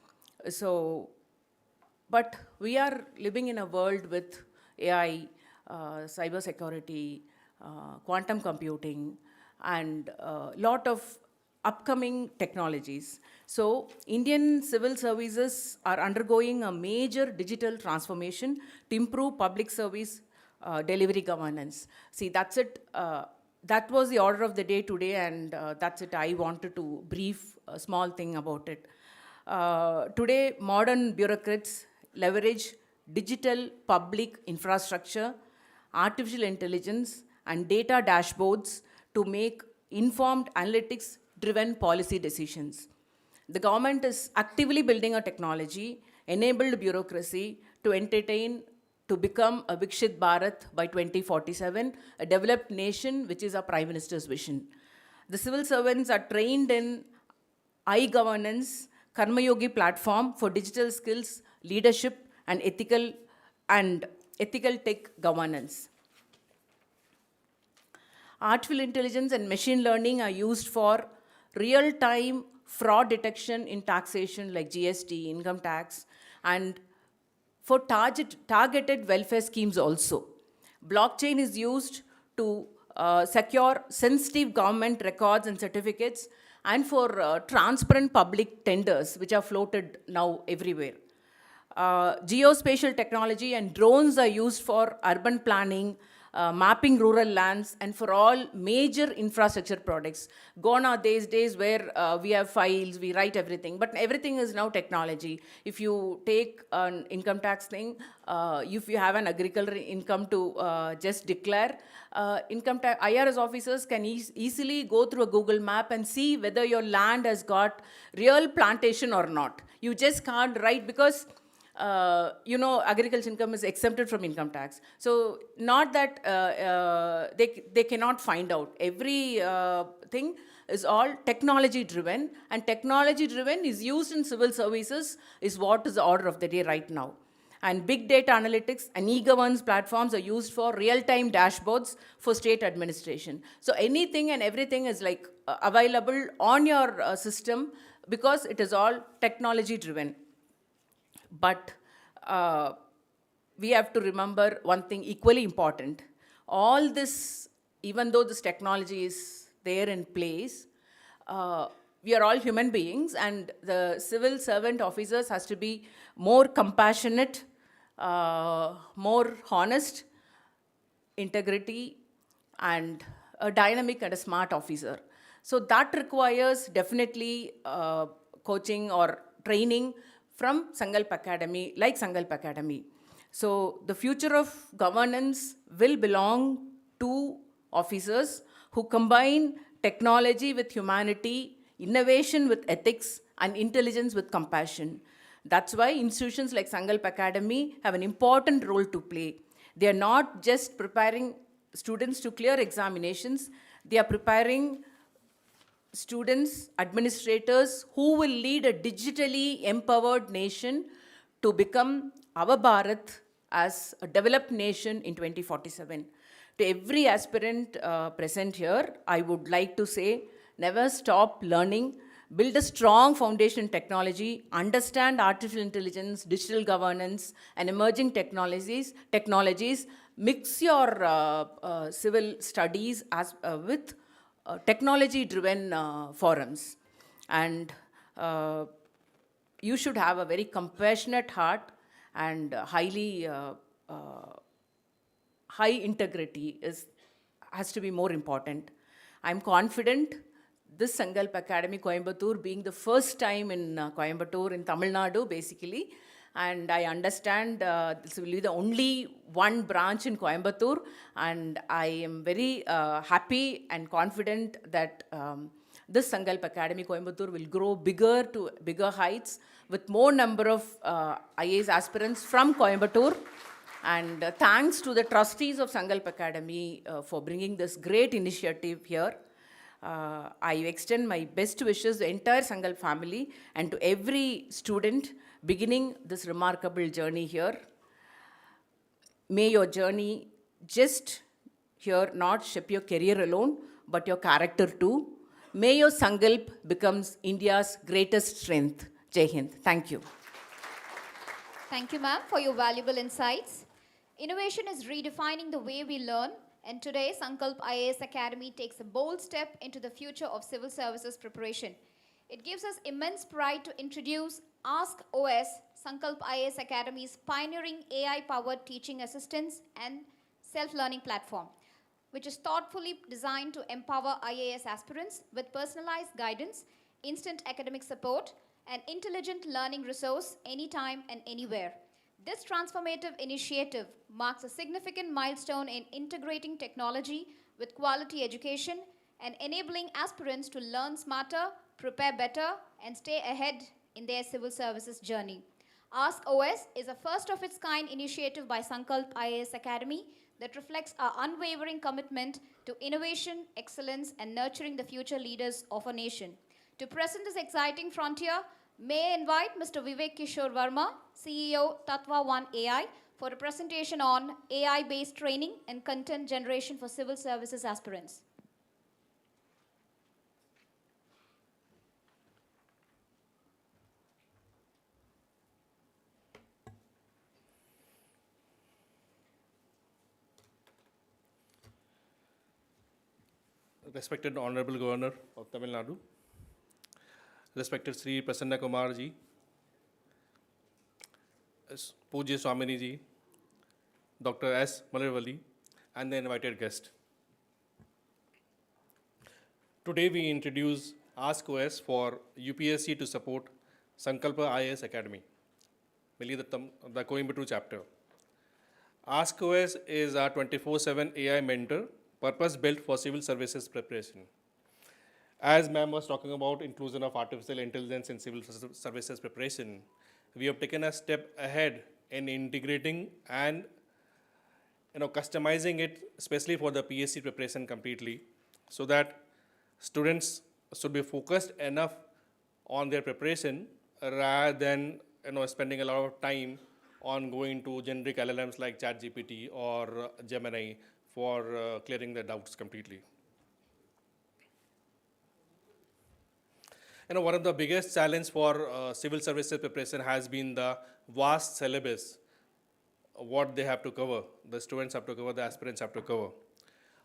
So, but we are living in a world with AI, cyber security, quantum computing, and a lot of upcoming technologies. So Indian civil services are undergoing a major digital transformation to improve public service delivery governance. See, that's it. That was the order of the day today, and that's it. I wanted to brief a small thing about it. Today, modern bureaucrats leverage digital public infrastructure, artificial intelligence, and data dashboards to make informed analytics-driven policy decisions. The government is actively building a technology-enabled bureaucracy to become a Vikshit Bharat by 2047, a developed nation, which is our Prime Minister's vision. The civil servants are trained in iGovernance, Karma Yogi platform for digital skills, leadership, and ethical tech governance. Artificial intelligence and machine learning are used for real-time fraud detection in taxation like GST, income tax, and for targeted welfare schemes also. Blockchain is used to secure sensitive government records and certificates, and for transparent public tenders, which are floated now everywhere. Geospatial technology and drones are used for urban planning, mapping rural lands, and for all major infrastructure projects. Gone are these days where we have files, we write everything, but everything is now technology. If you take an income tax thing, if you have an agricultural income to just declare, income tax IRS officers can easily go through a Google map and see whether your land has got real plantation or not. You just can't write because agriculture income is exempted from income tax. So not that they cannot find out. Every thing is all technology driven, and technology driven is used in civil services is what is the order of the day right now. And big data analytics and e-governance platforms are used for real-time dashboards for state administration. So anything and everything is like available on your system because it is all technology driven. But we have to remember one thing equally important. All this, even though this technology is there in place, we are all human beings, and the civil servant officers has to be more compassionate, more honest, integrity, and a dynamic and a smart officer. So that requires definitely coaching or training from Samkalp Academy, like Samkalp Academy. So the future of governance will belong to officers who combine technology with humanity, innovation with ethics, and intelligence with compassion. That's why institutions like Samkalp Academy have an important role to play. They are not just preparing students to clear examinations, they are preparing students, administrators who will lead a digitally empowered nation to become our Bharat as a developed nation in 2047. To every aspirant present here, I would like to say, never stop learning, build a strong foundation in technology, understand artificial intelligence, digital governance, and emerging technologies, mix your civil studies with technology-driven forums. And you should have a very compassionate heart and high integrity has to be more important. I'm confident this Samkalp Academy Coimbatore being the first time in Coimbatore in Tamil Nadu basically, and I understand this will be the only one branch in Coimbatore, and I am very happy and confident that this Sankalp Academy, Coimbatore, will grow bigger to bigger heights with more number of IAS aspirants from Coimbatore. And thanks to the trustees of Sankalp Academy for bringing this great initiative here. I extend my best wishes to the entire Sankalp family and to every student beginning this remarkable journey here. May your journey just here not shape your career alone, but your character too. May your Sankalp becomes India's greatest strength. Jai Hind. Thank you. Thank you, ma'am, for your valuable insights. Innovation is redefining the way we learn, and today Samkalp IAS Academy takes a bold step into the future of civil services preparation. It gives us immense pride to introduce Ask OS, Samkalp IAS Academy's pioneering AI-powered teaching assistance and self-learning platform, which is thoughtfully designed to empower IAS aspirants with personalized guidance, instant academic support, and intelligent learning resource anytime and anywhere. This transformative initiative marks a significant milestone in integrating technology with quality education and enabling aspirants to learn smarter, prepare better, and stay ahead in their civil services journey. Ask OS is a first-of-its-kind initiative by Samkalp IAS Academy that reflects our unwavering commitment to innovation, excellence, and nurturing the future leaders of our nation. To present this exciting frontier, may I invite Mr. Vivek Kishore Verma, CEO Tatva One AI, for a presentation on AI-based training and content generation for civil services aspirants. Respected Honorable Governor of Tamil Nadu, respected Sri Prasanna Kumar ji, Pujya Swamini ji, Dr. S. Malarwali, and the invited guest. Today we introduce Ask OS for UPSC to support Samkalp IAS Academy, mainly the Coimbatore chapter. Ask OS is our 24/7 AI mentor, purpose-built for civil services preparation. As ma'am was talking about inclusion of artificial intelligence in civil services preparation, we have taken a step ahead in integrating and customizing it, especially for the PSC preparation completely, so that students should be focused enough on their preparation rather than spending a lot of time on going to generic LLMs like ChatGPT or Gemini for clearing their doubts completely. One of the biggest challenges for civil services preparation has been the vast syllabus, what they have to cover, the students have to cover, the aspirants have to cover.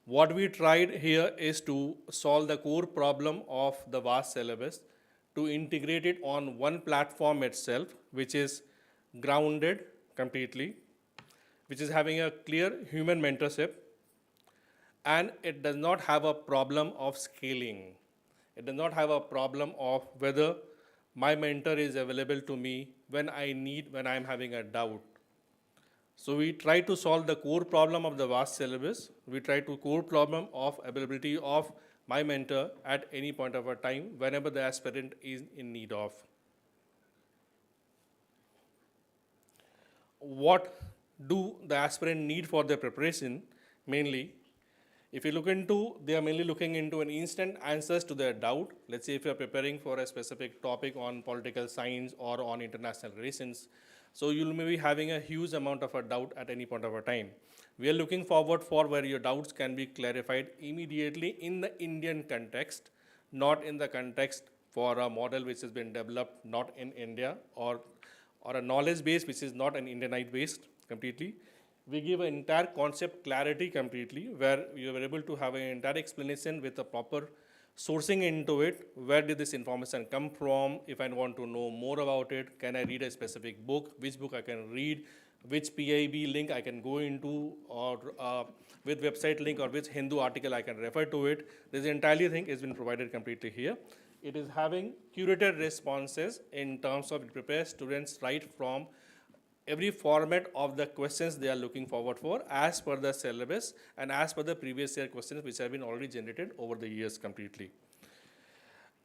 What we tried here is to solve the core problem of the vast syllabus, to integrate it on one platform itself, which is grounded completely, which is having a clear human mentorship, and it does not have a problem of scaling. It does not have a problem of whether my mentor is available to me when I am having a doubt. So we try to solve the core problem of the vast syllabus. We try to core problem of availability of my mentor at any point of a time whenever the aspirant is in need of. What do the aspirant need for their preparation? Mainly, if you look into, they are mainly looking into an instant answers to their doubt. Let's say if you are preparing for a specific topic on political science or on international relations, so you'll maybe having a huge amount of a doubt at any point of a time. We are looking forward for where your doubts can be clarified immediately in the Indian context, not in the context for a model which has been developed not in India, or a knowledge base which is not an Indianite based completely. We give an entire concept clarity completely, where you are able to have an entire explanation with a proper sourcing into it. Where did this information come from? If I want to know more about it, can I read a specific book? Which book I can read? Which PIB link I can go into, or with website link, or which Hindu article I can refer to it. This entire thing has been provided completely here. It is having curated responses in terms of it prepares students right from every format of the questions they are looking forward for as per the syllabus and as per the previous year questions which have been already generated over the years completely.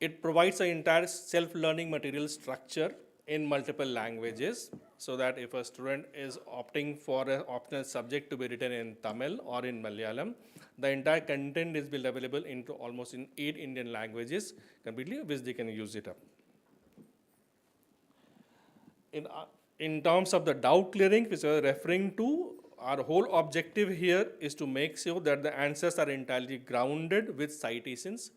It provides an entire self-learning material structure in multiple languages, so that if a student is opting for an optional subject to be written in Tamil or in Malayalam, the entire content is built available into almost in 8 Indian languages completely, which they can use it up. In terms of the doubt clearing, which we are referring to, our whole objective here is to make sure that the answers are entirely grounded with citations,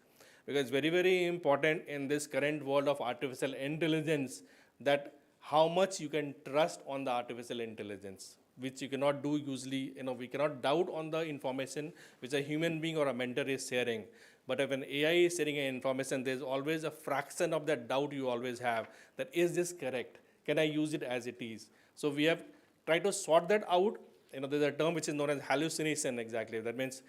because it's very, very important in this current world of artificial intelligence that how much you can trust on the artificial intelligence, which you cannot do usually. We cannot doubt on the information which a human being or a mentor is sharing. But if an AI is sharing information, there's always a fraction of that doubt you always have, that is this correct? Can I use it as it is? So we have tried to sort that out. There's a term which is known as hallucination exactly. That means,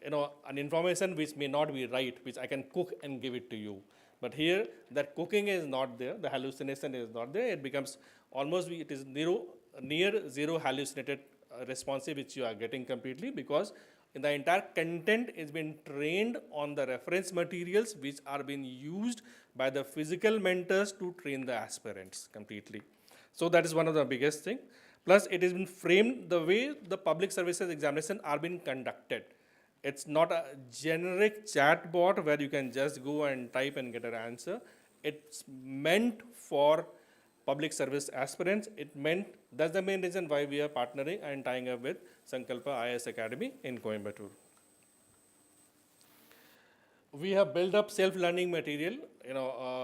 an information which may not be right, which I can cook and give it to you. But here, that cooking is not there, the hallucination is not there. It becomes almost, it is near zero hallucinated responsive which you are getting completely, because the entire content is being trained on the reference materials which are being used by the physical mentors to train the aspirants completely. So that is one of the biggest thing. Plus, it has been framed the way the public services examination are being conducted. It's not a generic chatbot where you can just go and type and get an answer. It's meant for public service aspirants. That's the main reason why we are partnering and tying up with Samkalp IAS Academy in Coimbatore. We have built up self-learning material.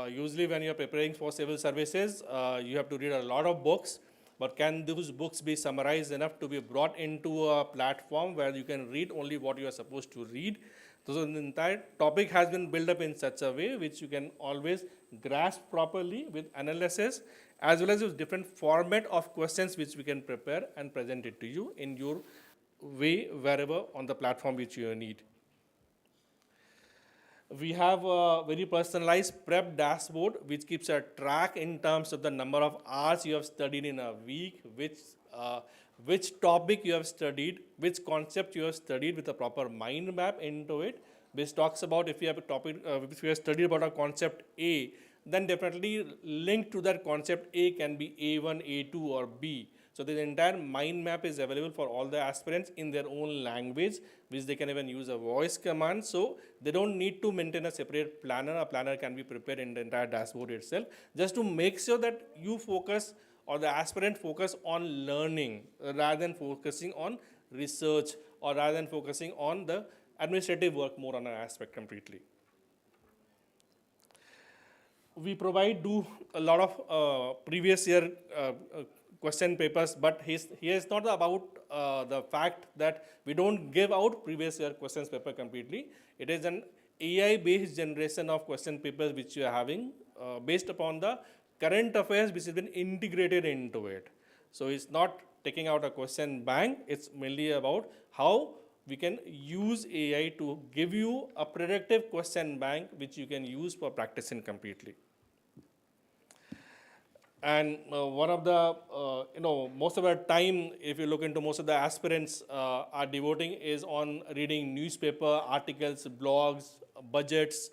Usually when you're preparing for civil services, you have to read a lot of books, but can those books be summarized enough to be brought into a platform where you can read only what you are supposed to read? So the entire topic has been built up in such a way which you can always grasp properly with analysis, as well as with different format of questions which we can prepare and present it to you in your way, wherever on the platform which you need. We have a very personalized prep dashboard which keeps a track in terms of the number of hours you have studied in a week, which topic you have studied, which concept you have studied with a proper mind map into it, which talks about if you have a topic, if you have studied about a concept A, then definitely linked to that concept A can be A1, A2 or B. So the entire mind map is available for all the aspirants in their own language, which they can even use a voice command. So they don't need to maintain a separate planner. A planner can be prepared in the entire dashboard itself, just to make sure that you focus, or the aspirant focus on learning rather than focusing on research, or rather than focusing on the administrative work more on an aspect completely. We do a lot of previous year question papers, but here is not about the fact that we don't give out previous year questions paper completely. It is an AI-based generation of question papers which you are having based upon the current affairs which has been integrated into it. So it's not taking out a question bank, it's mainly about how we can use AI to give you a predictive question bank which you can use for practicing completely. And one of the, most of our time, if you look into most of the aspirants are devoting is on reading newspaper, articles, blogs, budgets,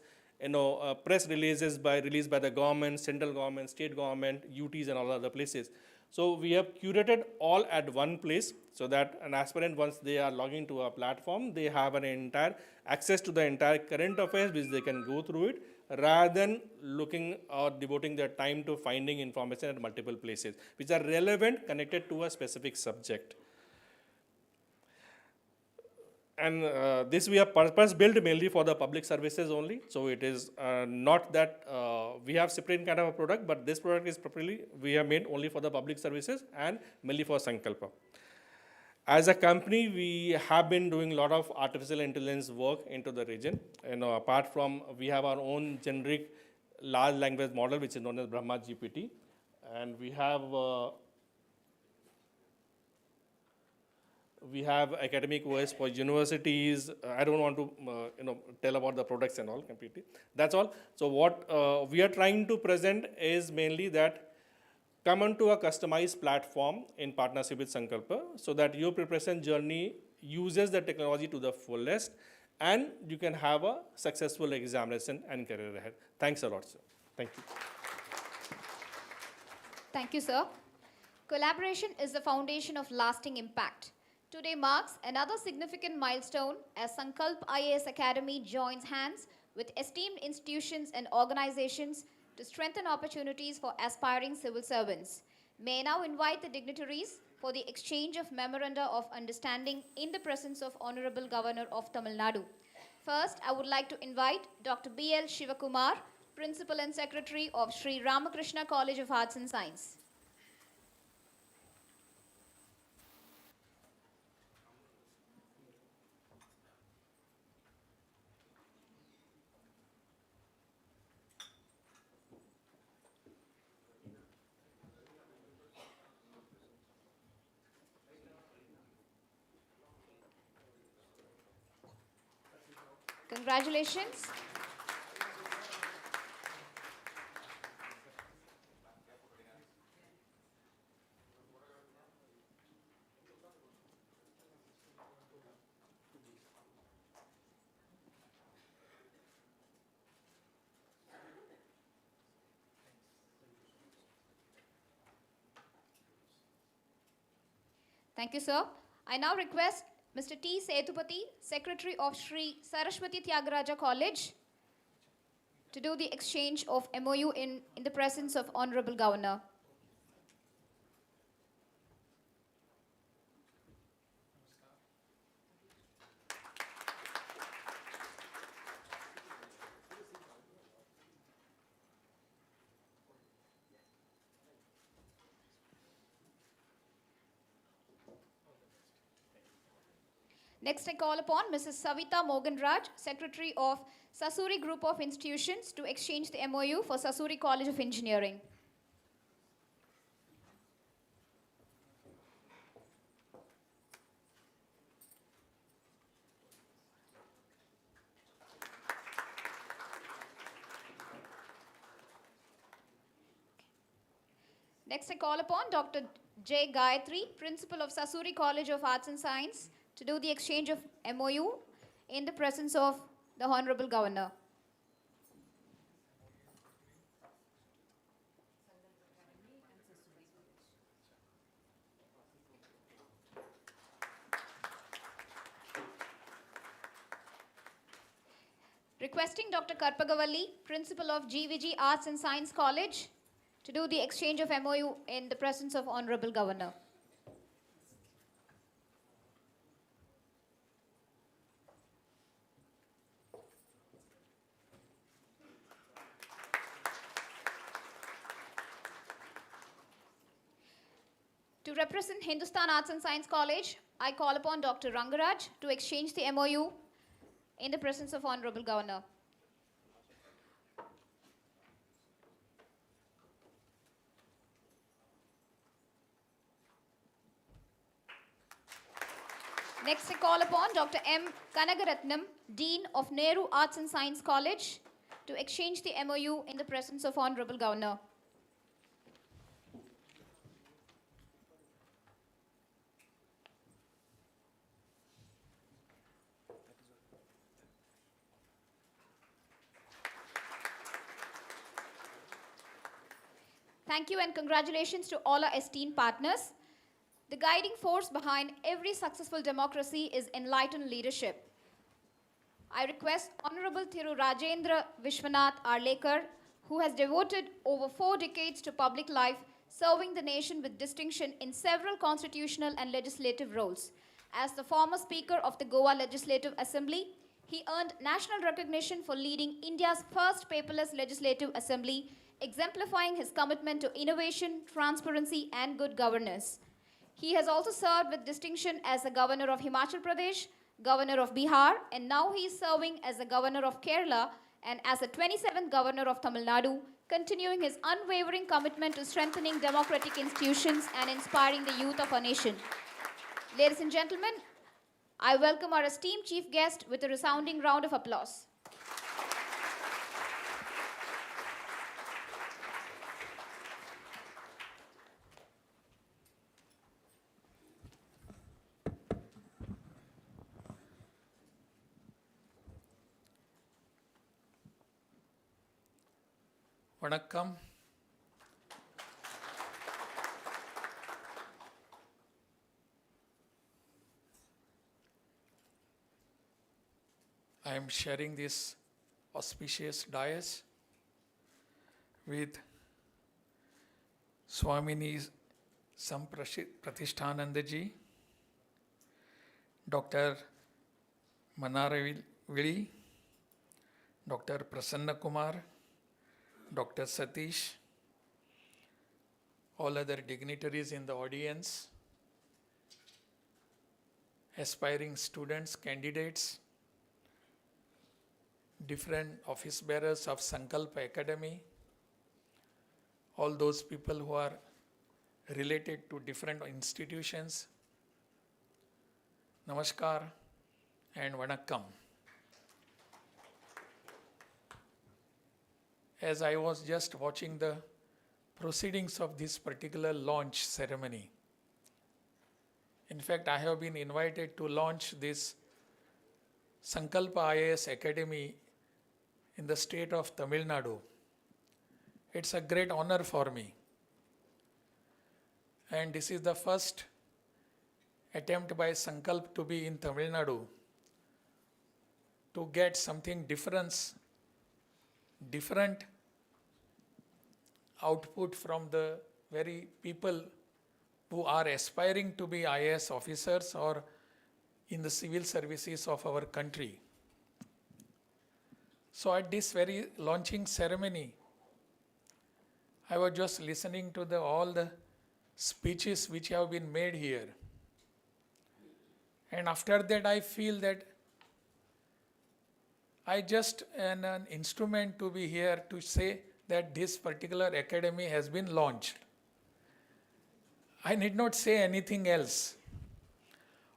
press releases released by the government, central government, state government, UTs and all other places. So we have curated all at one place so that an aspirant, once they are logging to a platform, they have an entire access to the entire current affairs which they can go through it, rather than looking or devoting their time to finding information at multiple places, which are relevant, connected to a specific subject. And this we have purpose built mainly for the public services only. So it is not that we have separate kind of a product, but this product is properly, we have made only for the public services and mainly for Samkalp. As a company, we have been doing a lot of artificial intelligence work into the region. Apart from, we have our own generic large language model, which is known as Brahma GPT. And we have academic OS for universities. I don't want to tell about the products and all completely. That's all. So what we are trying to present is mainly that come onto a customized platform in partnership with Samkalp, so that your preparation journey uses the technology to the fullest, and you can have a successful examination and career ahead. Thanks a lot, sir. Thank you. Thank you, sir. Collaboration is the foundation of lasting impact. Today marks another significant milestone as Samkalp IAS Academy joins hands with esteemed institutions and organizations to strengthen opportunities for aspiring civil servants. May I now invite the dignitaries for the exchange of memoranda of understanding in the presence of Honorable Governor of Tamil Nadu. First, I would like to invite Dr. B.L. Shivakumar, Principal and Secretary of Sri Ramakrishna College of Arts and Science. Congratulations. Thank you, sir. I now request Mr. T. Setupati, Secretary of Sri Saraswati Tyagaraja College, to do the exchange of MOU in the presence of Honorable Governor. Next, I call upon Mrs. Savita Moganraj, Secretary of Sasuri Group of Institutions, to exchange the MOU for Sasuri College of Engineering. Next, I call upon Dr. J. Gayatri, Principal of Sasuri College of Arts and Science, to do the exchange of MOU in the presence of the Honorable Governor. Requesting Dr. Karpagavalli, Principal of GVG Arts and Science College, to do the exchange of MOU in the presence of Honorable Governor. To represent Hindustan Arts and Science College, I call upon Dr. Rangaraj to exchange the MOU in the presence of Honorable Governor. Next, I call upon Dr. M. Kanagaratnam, Dean of Nehru Arts and Science College, to exchange the MOU in the presence of Honorable Governor. Thank you and congratulations to all our esteemed partners. The guiding force behind every successful democracy is enlightened leadership. I request Honorable Thiru Rajendra Vishwanath Arlekar, who has devoted over 4 decades to public life, serving the nation with distinction in several constitutional and legislative roles. As the former Speaker of the Goa Legislative Assembly, he earned national recognition for leading India's first paperless legislative assembly, exemplifying his commitment to innovation, transparency, and good governance. He has also served with distinction as the Governor of Himachal Pradesh, Governor of Bihar, and now he is serving as the Governor of Kerala and as the 27th Governor of Tamil Nadu, continuing his unwavering commitment to strengthening democratic institutions and inspiring the youth of our nation. Ladies and gentlemen, I welcome our esteemed chief guest with a resounding round of applause. Vanakkam. I am sharing this auspicious dais with Swamini Pratishthanandaji, Dr. Manaravili, Dr. Prasanna Kumar, Dr. Satish, all other dignitaries in the audience, aspiring students, candidates, different office bearers of Samkalp Academy, all those people who are related to different institutions. Namaskar and Vanakkam. As I was just watching the proceedings of this particular launch ceremony, in fact, I have been invited to launch this Samkalp IAS Academy in the state of Tamil Nadu. It's a great honor for me. And this is the first attempt by Samkalp to be in Tamil Nadu to get something different output from the very people who are aspiring to be IAS officers or in the civil services of our country. So at this very launching ceremony, I was just listening to all the speeches which have been made here. And after that, I feel that I just am an instrument to be here to say that this particular academy has been launched. I need not say anything else.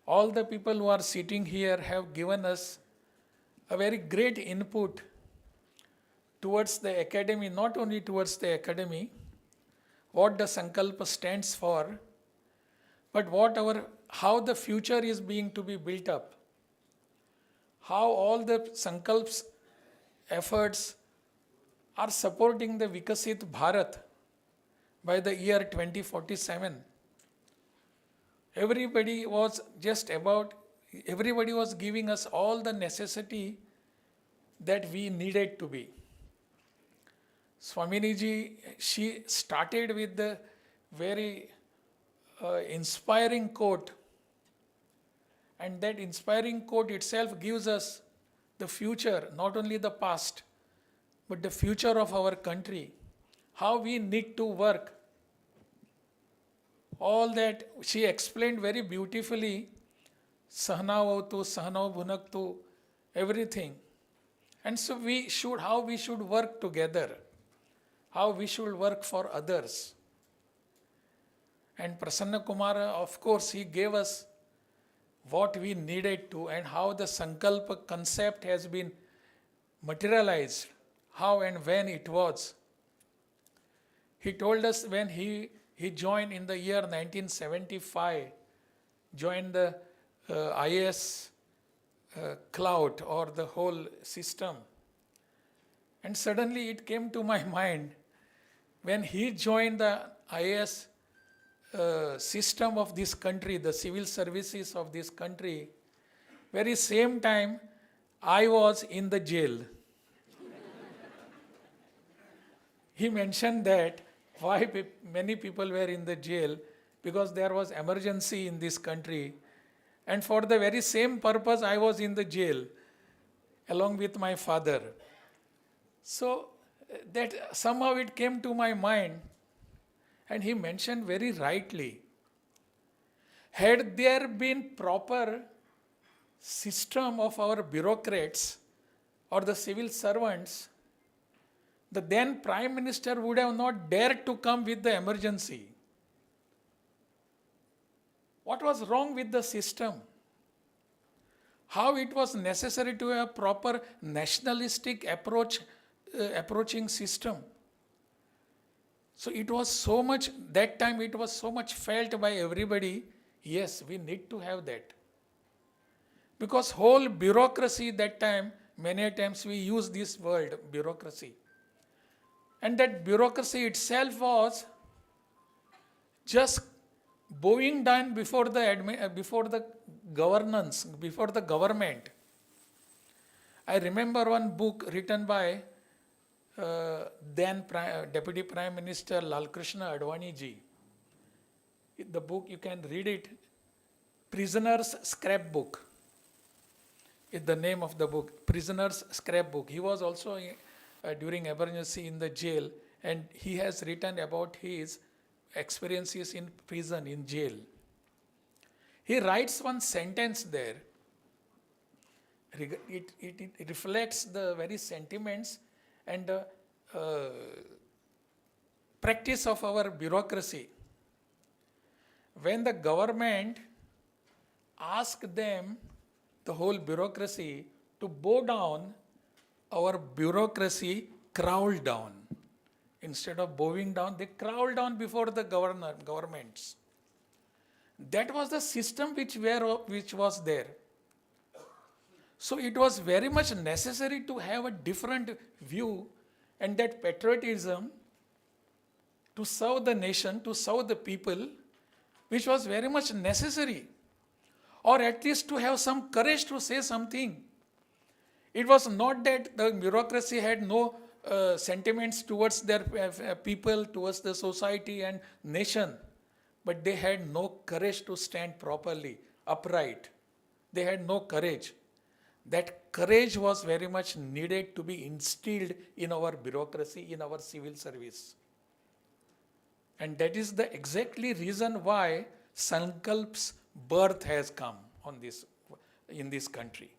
All the people who are sitting here have given us a very great input towards the academy, not only towards the academy, what the Samkalp stands for, but how the future is being to be built up. How all the Samkalp's efforts are supporting the Vikasit Bharat by the year 2047. Everybody was giving us all the necessity that we needed to be. Swaminiji, she started with the very inspiring quote, and that inspiring quote itself gives us the future, not only the past, but the future of our country, how we need to work. All that she explained very beautifully, Sahanavavtu, Sahanav Bhunaktu, everything. And so how we should work together, how we should work for others. And Prasanna Kumar, of course, he gave us what we needed to and how the Samkalp concept has been materialized, how and when it was. He told us when he joined in the year 1975, joined the IAS cloud or the whole system. And suddenly it came to my mind, when he joined the IAS system of this country, the civil services of this country, very same time I was in the jail. He mentioned that why many people were in the jail, because there was emergency in this country, and for the very same purpose I was in the jail along with my father. So that somehow it came to my mind, and he mentioned very rightly, had there been proper system of our bureaucrats or the civil servants, the then Prime Minister would have not dared to come with the emergency. What was wrong with the system? How it was necessary to have proper nationalistic approaching system. So it was so much, that time it was so much felt by everybody, yes, we need to have that. Because whole bureaucracy that time, many times we use this word, bureaucracy. And that bureaucracy itself was just bowing down before the governance, before the government. I remember one book written by then Deputy Prime Minister Lal Krishna Advani ji. The book, you can read it, Prisoner's Scrapbook is the name of the book, Prisoner's Scrapbook. He was also during emergency in the jail, and he has written about his experiences in prison, in jail. He writes one sentence there. It reflects the very sentiments and the practice of our bureaucracy. When the government asked them, the whole bureaucracy, to bow down, our bureaucracy crawled down. Instead of bowing down, they crawled down before the governments. That was the system which was there. So it was very much necessary to have a different view, and that patriotism to serve the nation, to serve the people, which was very much necessary. Or at least to have some courage to say something. It was not that the bureaucracy had no sentiments towards their people, towards the society and nation, but they had no courage to stand properly, upright. They had no courage. That courage was very much needed to be instilled in our bureaucracy, in our civil service. And that is the exactly reason why Sankalp's birth has come in this country.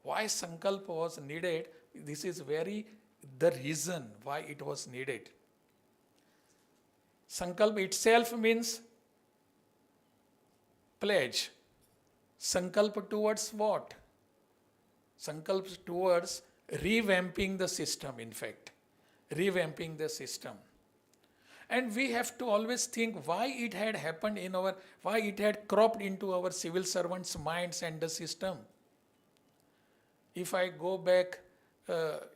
Why Sankalp was needed, this is the reason why it was needed. Sankalp itself means pledge. Sankalp towards what? Sankalp towards revamping the system, in fact. Revamping the system. And we have to always think why it had happened why it had cropped into our civil servants' minds and the system. If I go back,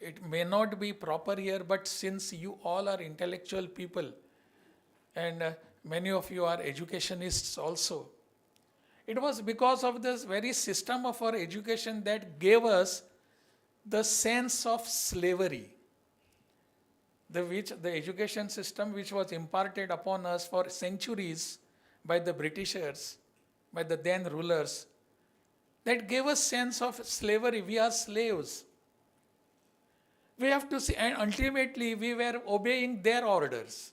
it may not be proper here, but since you all are intellectual people, and many of you are educationists also, it was because of this very system of our education that gave us the sense of slavery. The education system which was imparted upon us for centuries by the Britishers, by the then rulers, that gave us sense of slavery. We are slaves. We have to see, and ultimately we were obeying their orders.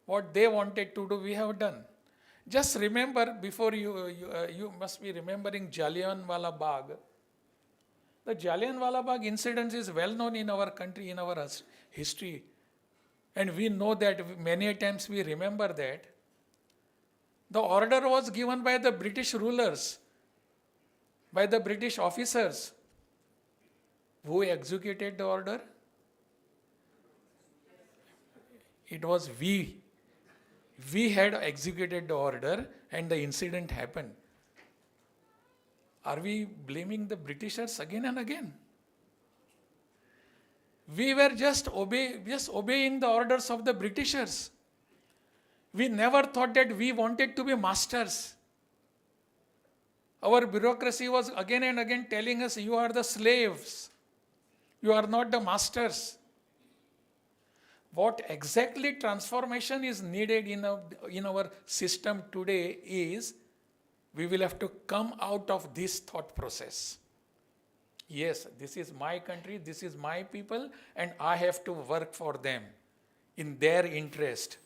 What they wanted to do, we have done. Just remember, before you must be remembering Jallianwala Bagh. The Jallianwala Bagh incident is well known in our country, in our history. And we know that many times we remember that. The order was given by the British rulers, by the British officers. Who executed the order? It was we. We had executed the order and the incident happened. Are we blaming the Britishers again and again? We were just obeying the orders of the Britishers. We never thought that we wanted to be masters. Our bureaucracy was again and again telling us, you are the slaves. You are not the masters. What exactly transformation is needed in our system today is, we will have to come out of this thought process. Yes, this is my country, this is my people, and I have to work for them in their interest.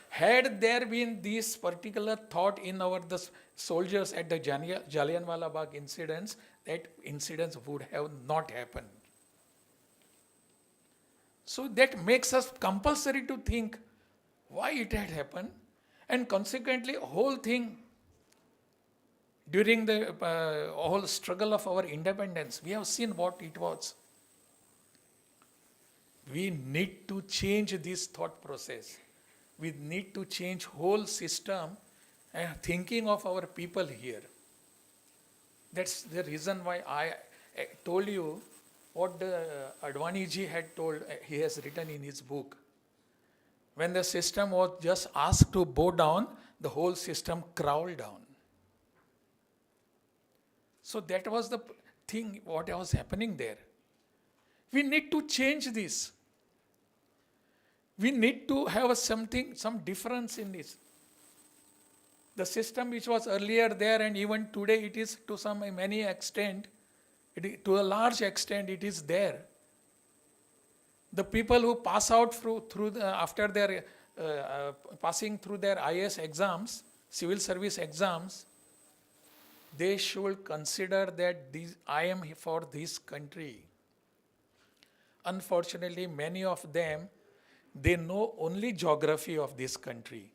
Had there been this particular thought in the soldiers at the Jallianwala Bagh incidents, that incidents would have not happened. So that makes us compulsory to think why it had happened, and consequently whole thing during the whole struggle of our independence, we have seen what it was. We need to change this thought process. We need to change whole system and thinking of our people here. That's the reason why I told you what the Advani ji had told, he has written in his book. When the system was just asked to bow down, the whole system crawled down. So that was the thing, what was happening there. We need to change this. We need to have some difference in this. The system which was earlier there and even today it is to many extent, to a large extent it is there. The people who pass out after their passing through their IAS exams, civil service exams, they should consider that I am for this country. Unfortunately, many of them, they know only geography of this country.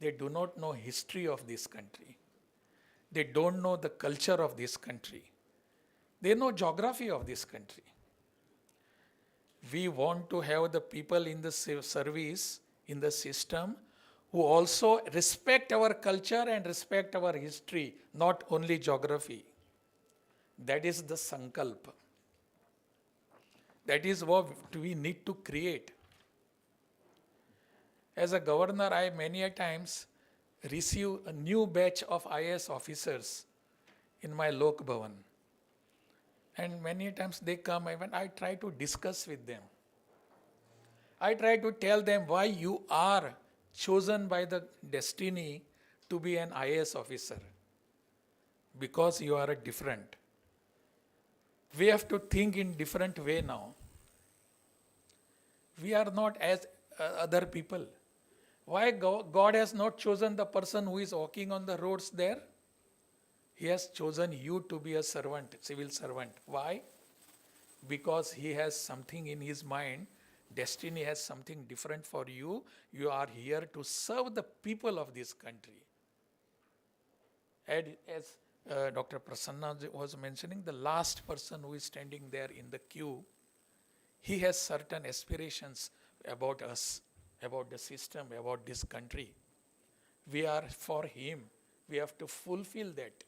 They do not know history of this country. They don't know the culture of this country. They know geography of this country. We want to have the people in the service, in the system, who also respect our culture and respect our history, not only geography. That is the Samkalp. That is what we need to create. As a governor, I many a times receive a new batch of IAS officers in my Lok Bhavan. And many times they come, I try to discuss with them. I try to tell them why you are chosen by the destiny to be an IAS officer. Because you are different. We have to think in different way now. We are not as other people. Why God has not chosen the person who is walking on the roads there? He has chosen you to be a servant, civil servant. Why? Because He has something in His mind. Destiny has something different for you. You are here to serve the people of this country. And as Dr. Prasanna was mentioning, the last person who is standing there in the queue, he has certain aspirations about us, about the system, about this country. We are for him. We have to fulfill that.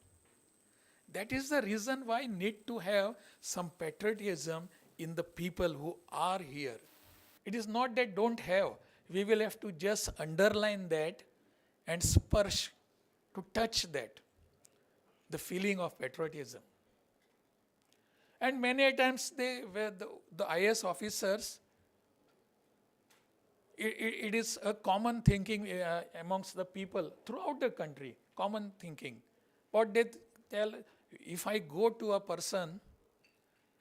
That is the reason why we need to have some patriotism in the people who are here. It is not that don't have. We will have to just underline that and spurge, to touch that, the feeling of patriotism. And many times the IAS officers, it is a common thinking amongst the people throughout the country, common thinking. What they tell, if I go to a person,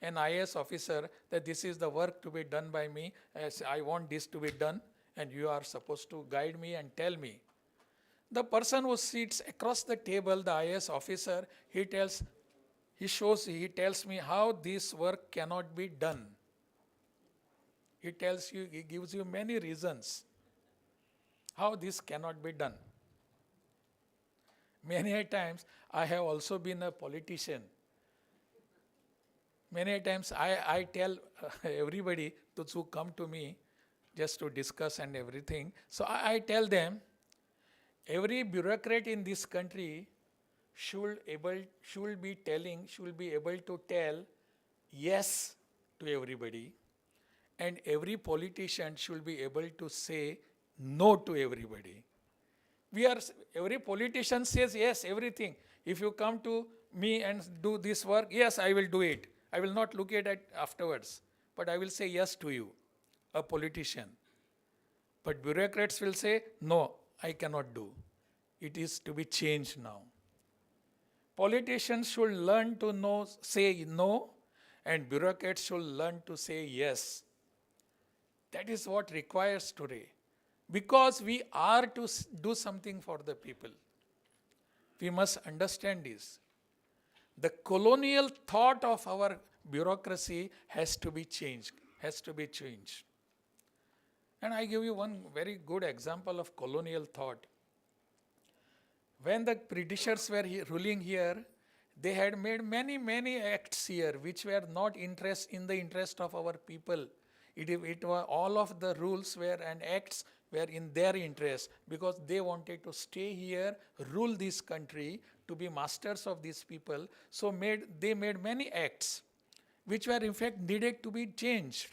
an IAS officer, that this is the work to be done by me, as I want this to be done, and you are supposed to guide me and tell me. The person who sits across the table, the IAS officer, he tells me how this work cannot be done. He gives you many reasons how this cannot be done. Many a times, I have also been a politician. Many a times, I tell everybody who come to me just to discuss and everything. So I tell them, every bureaucrat in this country should be able to tell yes to everybody, and every politician should be able to say no to everybody. Every politician says yes, everything. If you come to me and do this work, yes, I will do it. I will not look at it afterwards, but I will say yes to you, a politician. But bureaucrats will say, no, I cannot do. It is to be changed now. Politicians should learn to say no, and bureaucrats should learn to say yes. That is what requires today. Because we are to do something for the people. We must understand this. The colonial thought of our bureaucracy has to be changed. And I give you one very good example of colonial thought. When the Britishers were ruling here, they had made many acts here which were not in the interest of our people. It was all of the rules and acts were in their interest, because they wanted to stay here, rule this country, to be masters of these people. So they made many acts. which were in fact needed to be changed.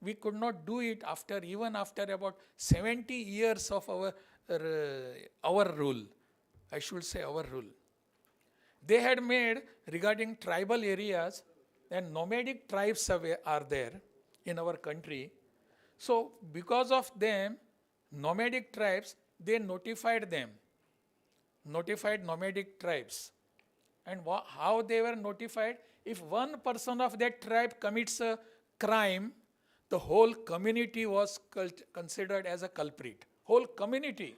We could not do it even after about 70 years of our rule. I should say our rule. They had made regarding tribal areas, and nomadic tribes are there in our country. So because of them, nomadic tribes, they notified nomadic tribes. And how they were notified? If one person of that tribe commits a crime, the whole community was considered as a culprit. Whole community.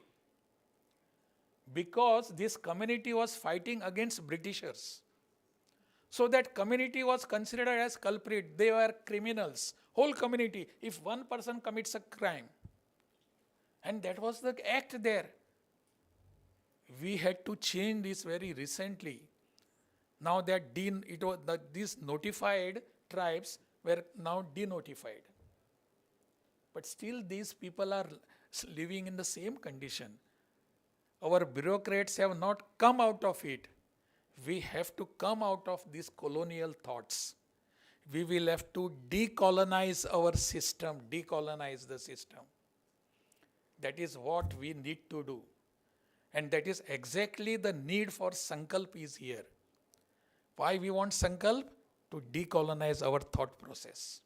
Because this community was fighting against Britishers. So that community was considered as culprit. They were criminals. Whole community. If one person commits a crime. And that was the act there. We had to change this very recently. Now that these notified tribes were now denotified. But still these people are living in the same condition. Our bureaucrats have not come out of it. We have to come out of these colonial thoughts. We will have to decolonize our system, decolonize the system. That is what we need to do. And that is exactly the need for Samkalp is here. Why we want Samkalp? To decolonize our thought process.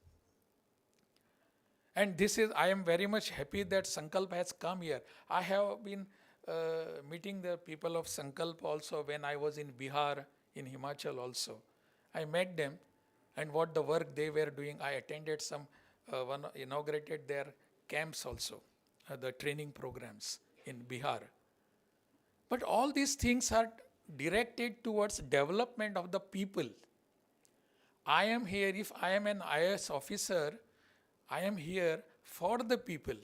And I am very much happy that Samkalp has come here. I have been meeting the people of Samkalp also when I was in Bihar, in Himachal also. I met them and what the work they were doing. I attended inaugurated their camps also, the training programs in Bihar. But all these things are directed towards development of the people. I am here, if I am an IAS officer, I am here for the people.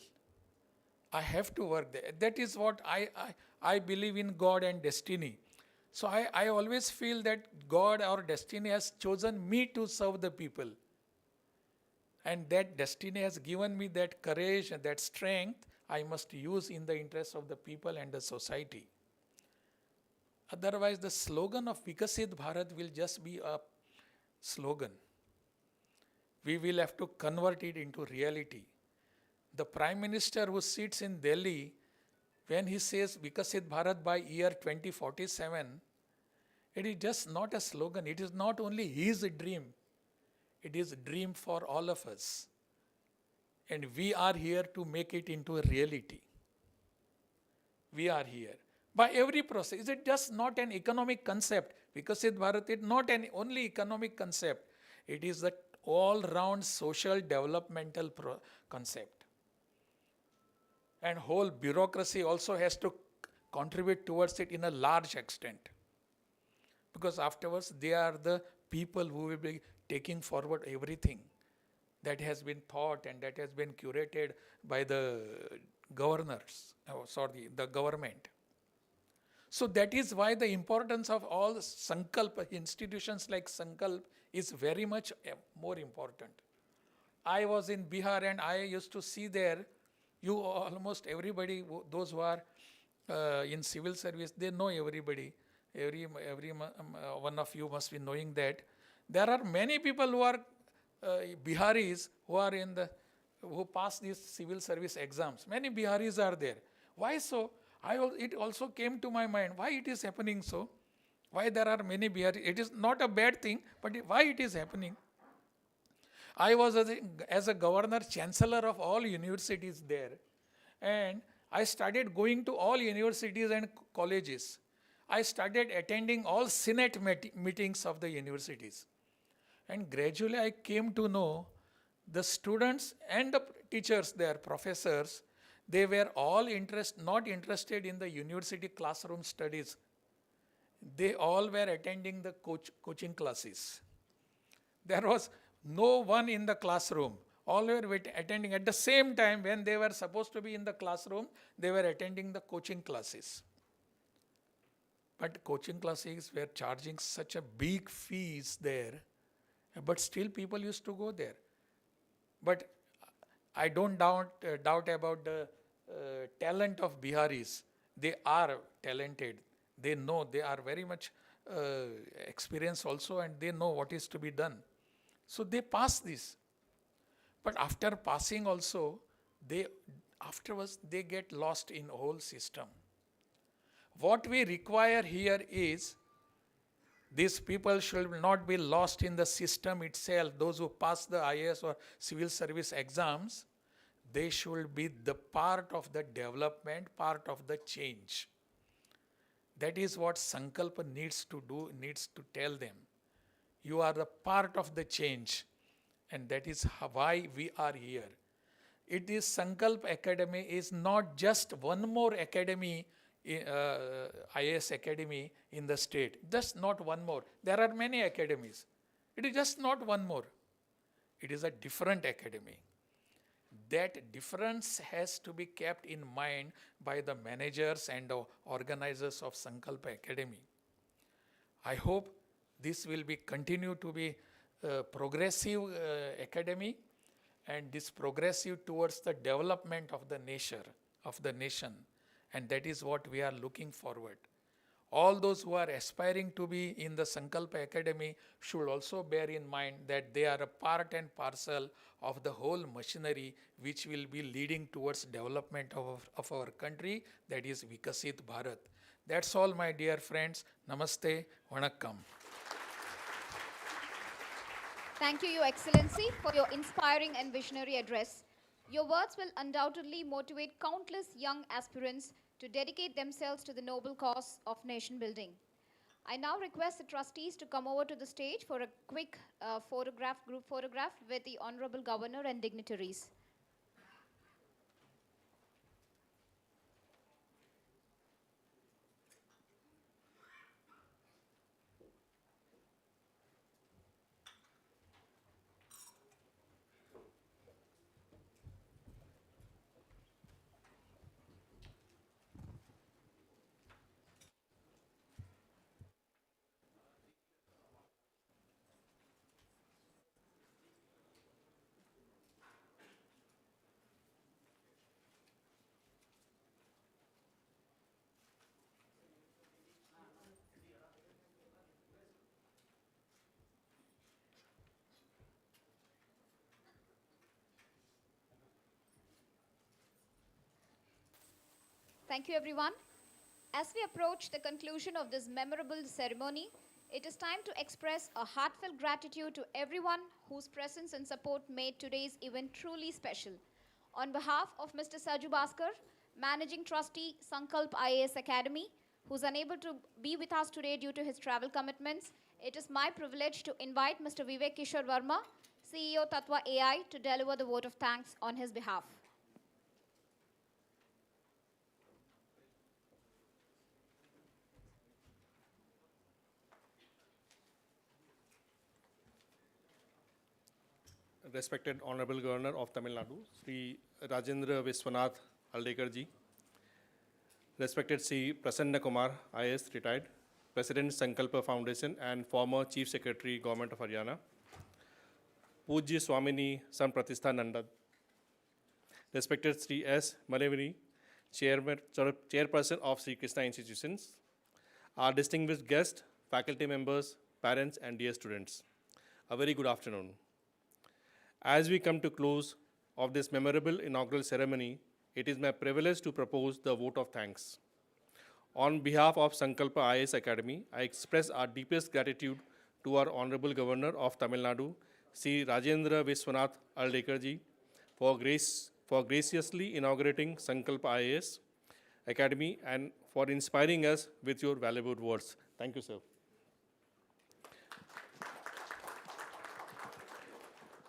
I have to work there. That is what I believe in God and destiny. So I always feel that God or destiny has chosen me to serve the people. And that destiny has given me that courage and that strength I must use in the interest of the people and the society. Otherwise, the slogan of Vikasit Bharat will just be a slogan. We will have to convert it into reality. The Prime Minister who sits in Delhi, when he says Vikasit Bharat by year 2047, it is just not a slogan. It is not only his dream. It is a dream for all of us. And we are here to make it into a reality. We are here. By every process. Is it just not an economic concept? Vikasit Bharat is not an only economic concept. It is the all-round social developmental concept. And whole bureaucracy also has to contribute towards it in a large extent. Because afterwards, they are the people who will be taking forward everything that has been thought and that has been curated by the the government. So that is why the importance of all Samkalp, institutions like Samkalp is very much more important. I was in Bihar and I used to see there, almost everybody, those who are in civil service, they know everybody. Every one of you must be knowing that. There are many people who are Biharis who pass these civil service exams. Many Biharis are there. Why so? It also came to my mind, why it is happening so? Why there are many Biharis? It is not a bad thing, but why it is happening? I was as a governor, chancellor of all universities there. And I started going to all universities and colleges. I started attending all Senate meetings of the universities. And gradually I came to know the students and the teachers there, professors, they were all not interested in the university classroom studies. They all were attending the coaching classes. There was no one in the classroom. All were attending at the same time when they were supposed to be in the classroom, they were attending the coaching classes. But coaching classes were charging such a big fees there, but still people used to go there. But I don't doubt about the talent of Biharis. They are talented. They know, they are very much experienced also, and they know what is to be done. So they pass this. But after passing also, afterwards they get lost in whole system. What we require here is these people should not be lost in the system itself. Those who pass the IAS or civil service exams, they should be the part of the development, part of the change. That is what Sankalp needs to do, needs to tell them. You are the part of the change, and that is why we are here. It is Sankalp Academy is not just one more academy, IAS academy in the state. Just not one more. There are many academies. It is just not one more. It is a different academy. That difference has to be kept in mind by the managers and the organizers of Sankalp Academy. I hope this will be continue to be a progressive academy, and this progressive towards the development of the nation, and that is what we are looking forward. All those who are aspiring to be in the Sankalp Academy should also bear in mind that they are a part and parcel of the whole machinery which will be leading towards development of our country, that is Vikasit Bharat. That's all, my dear friends. Namaste, Vanakkam. Thank you, Your Excellency, for your inspiring and visionary address. Your words will undoubtedly motivate countless young aspirants to dedicate themselves to the noble cause of nation building. I now request the trustees to come over to the stage for a quick group photograph with the Honorable Governor and dignitaries. Thank you, everyone. As we approach the conclusion of this memorable ceremony, it is time to express a heartfelt gratitude to everyone whose presence and support made today's event truly special. On behalf of Mr. Saju Bhaskar, Managing Trustee, Sankalp IAS Academy, who's unable to be with us today due to his travel commitments, it is my privilege to invite Mr. Vivek Kishore Verma, CEO Tatva AI, to deliver the vote of thanks on his behalf. Respected Honorable Governor of Tamil Nadu, Sri Rajendra Viswanath Aldekar ji, respected Sri Prasanna Kumar, IAS retired, President Sankalpa Foundation and former Chief Secretary, Government of Haryana, Pujya Swamini Sampratistha Nanda, respected Sri S. Malevani, Chairperson of Sri Krishna Institutions, our distinguished guests, faculty members, parents and dear students, a very good afternoon. As we come to close of this memorable inaugural ceremony, it is my privilege to propose the vote of thanks. On behalf of Sankalpa IAS Academy, I express our deepest gratitude to our Honorable Governor of Tamil Nadu, Sri Rajendra Viswanath Aldekar ji, for graciously inaugurating Sankalpa IAS Academy and for inspiring us with your valuable words. Thank you, sir.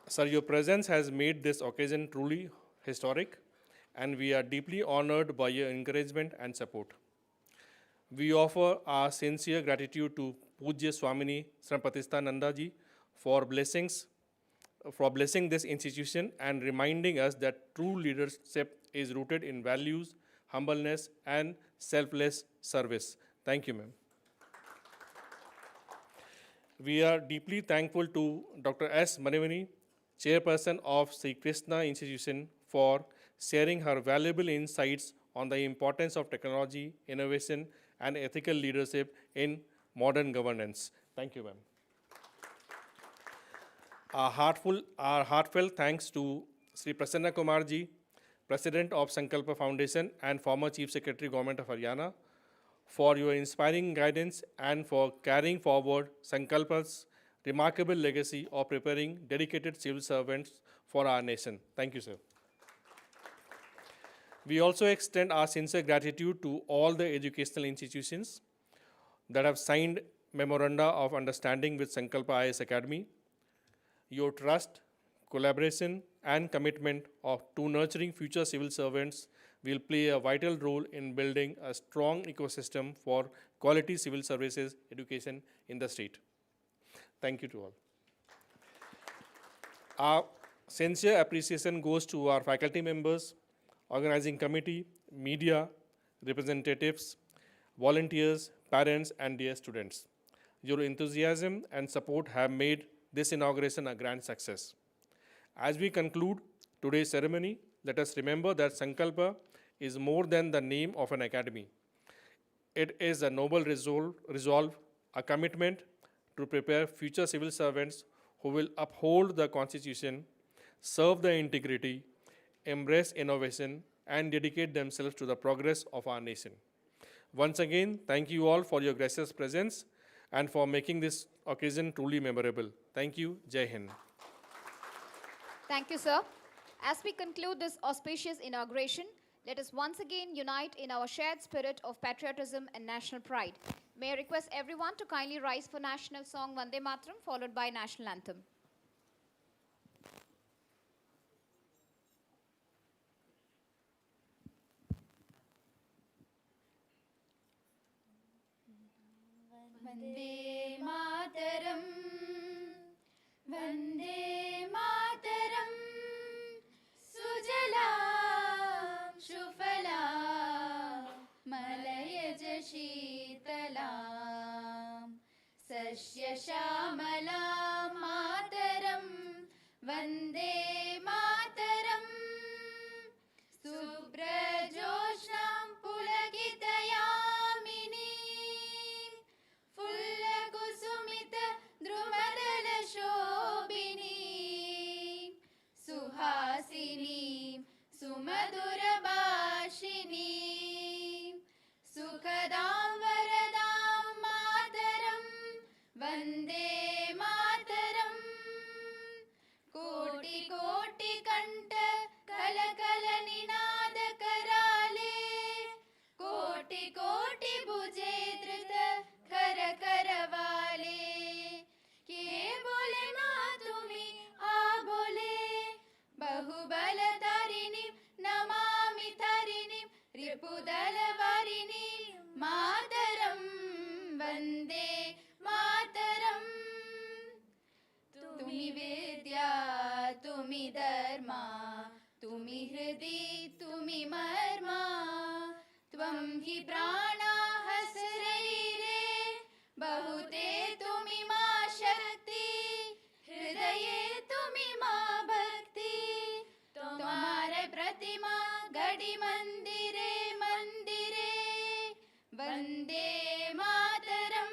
Sir, your presence has made this occasion truly historic, and we are deeply honored by your encouragement and support. We offer our sincere gratitude to Pujya Swamini Sampratistha Nanda ji for blessing this institution and reminding us that true leadership is rooted in values, humbleness, and selfless service. Thank you, ma'am. We are deeply thankful to Dr. S. Manivani, Chairperson of Sri Krishna Institution, for sharing her valuable insights on the importance of technology, innovation, and ethical leadership in modern governance. Thank you, ma'am. Our heartfelt thanks to Sri Prasanna Kumarji, President of Samkalp Foundation and former Chief Secretary, Government of Haryana, for your inspiring guidance and for carrying forward Samkalpa's remarkable legacy of preparing dedicated civil servants for our nation. Thank you, sir. We also extend our sincere gratitude to all the educational institutions that have signed memoranda of understanding with Samkalp IAS Academy. Your trust, collaboration, and commitment to nurturing future civil servants will play a vital role in building a strong ecosystem for quality civil services education in the state. Thank you to all. Our sincere appreciation goes to our faculty members, organizing committee, media, representatives, volunteers, parents, and dear students. Your enthusiasm and support have made this inauguration a grand success. As we conclude today's ceremony, let us remember that Samkalpa is more than the name of an academy. It is a noble resolve, a commitment to prepare future civil servants who will uphold the Constitution, serve the integrity, embrace innovation, and dedicate themselves to the progress of our nation. Once again, thank you all for your gracious presence and for making this occasion truly memorable. Thank you. Jai Hind. Thank you, sir. As we conclude this auspicious inauguration, let us once again unite in our shared spirit of patriotism and national pride. May I request everyone to kindly rise for national song Vande Mataram, followed by national anthem. Vande Mataram, Vande Mataram, Sujalam, Shufalam, Malayaj Sheetalam, Sasya Shamalam Mataram, Vande Mataram, Subrajoshnam Pulakitayamini, Fullakusumita Drumadala Shobini, Suhasini, Sumadura Bashini, Sukhadam Varadam Mataram, Vande Mataram, Koti Koti Kanta Kala Kala Ninada Karale, Koti Koti Bhuje Drita Kara Karavale, Ke bole na tumi a bole, Bahubala Tarinim Namami Tarinim Ripudala Varinim Mataram, Vande Mataram. Tumi Vidya, Tumi Dharma, Tumi Hridi, Tumi Marma, Tvam hi Prana Hasarire, Bahute Tumi Ma Shakti, Hridaye Tumi Ma Bhakti, Tumhare Pratima Gadi Mandire Mandire, Vande Mataram.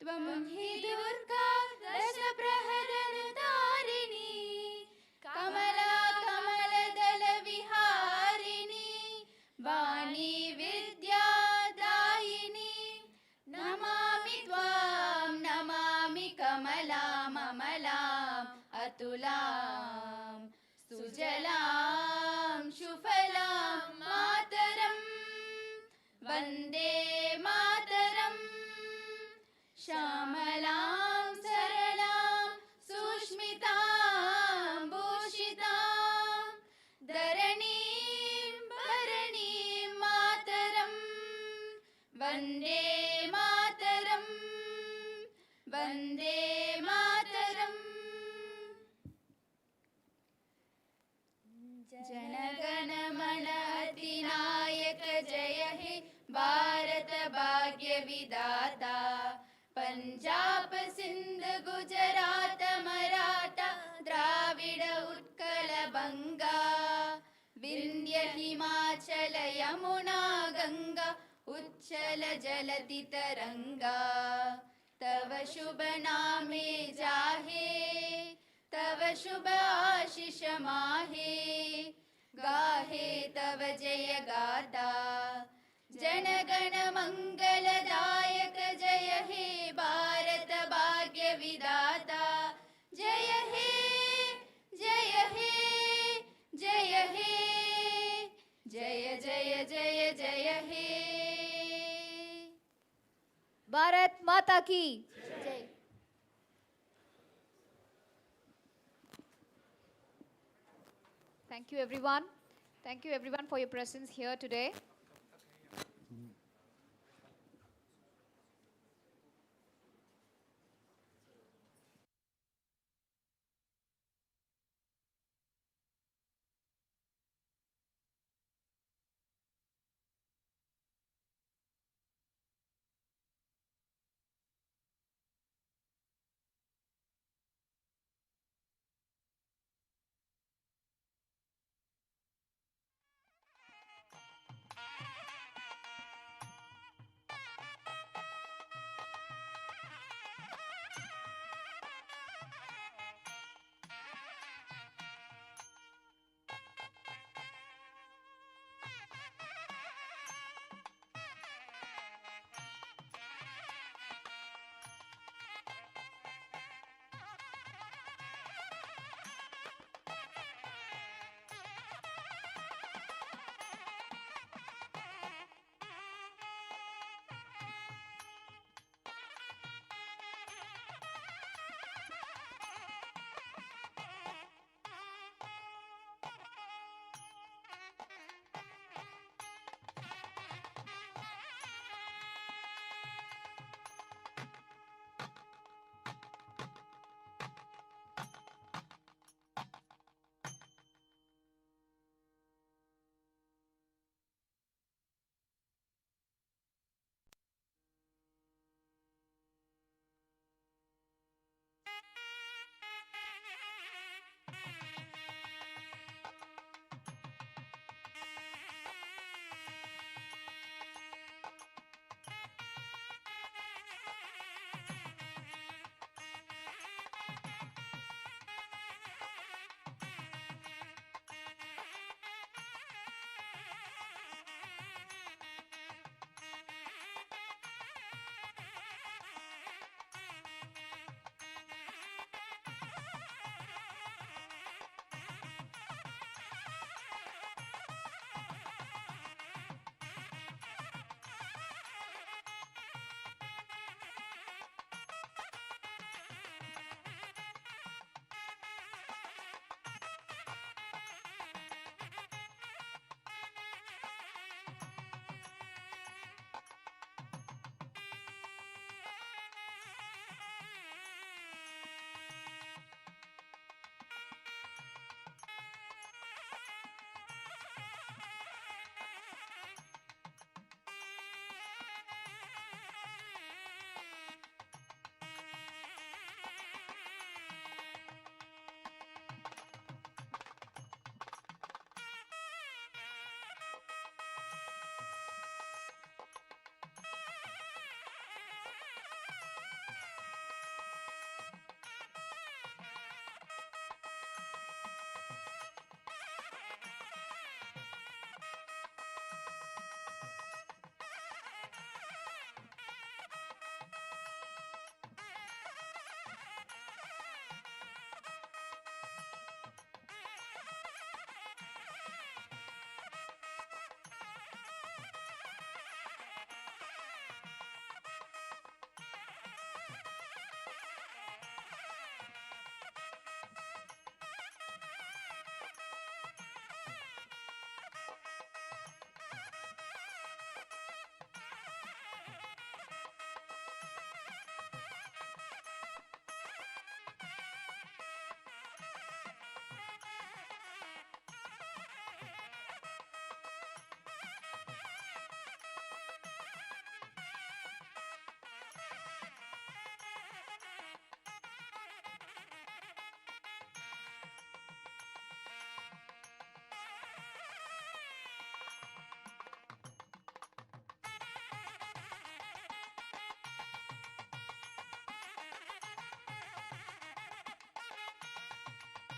Tvam hi Durga Dasa Praharan Tarini, Kamala Kamala Dala Viharini, Vani Vidya Dayini, Namami Tvam, Namami Kamalam Amalam Atulam, Sujalam Shufalam Mataram, Vande Mataram, Shamalam Saralam Sushmitam Bhushitam, Dharanim Bharanim Mataram, Vande Mataram, Vande Mataram. Janagana Mana Adinayaka Jaya He Bharat Bhagya Vidata, Punjab Sindh Gujarat Maratha Dravida Utkala Banga, Vindhya Himachala Yamuna Ganga, Uchchala Jalati Taranga, तव शुभ नामे जाहे, तव शुभ आशीष माहे, गाहे तव जय गाथा, जन गण मंगलदायक जय हे भारत भाग्य विधाता, जय हे जय हे जय हे जय जय जय जय हे। भारत माता की जय। Thank you everyone for your presence here today.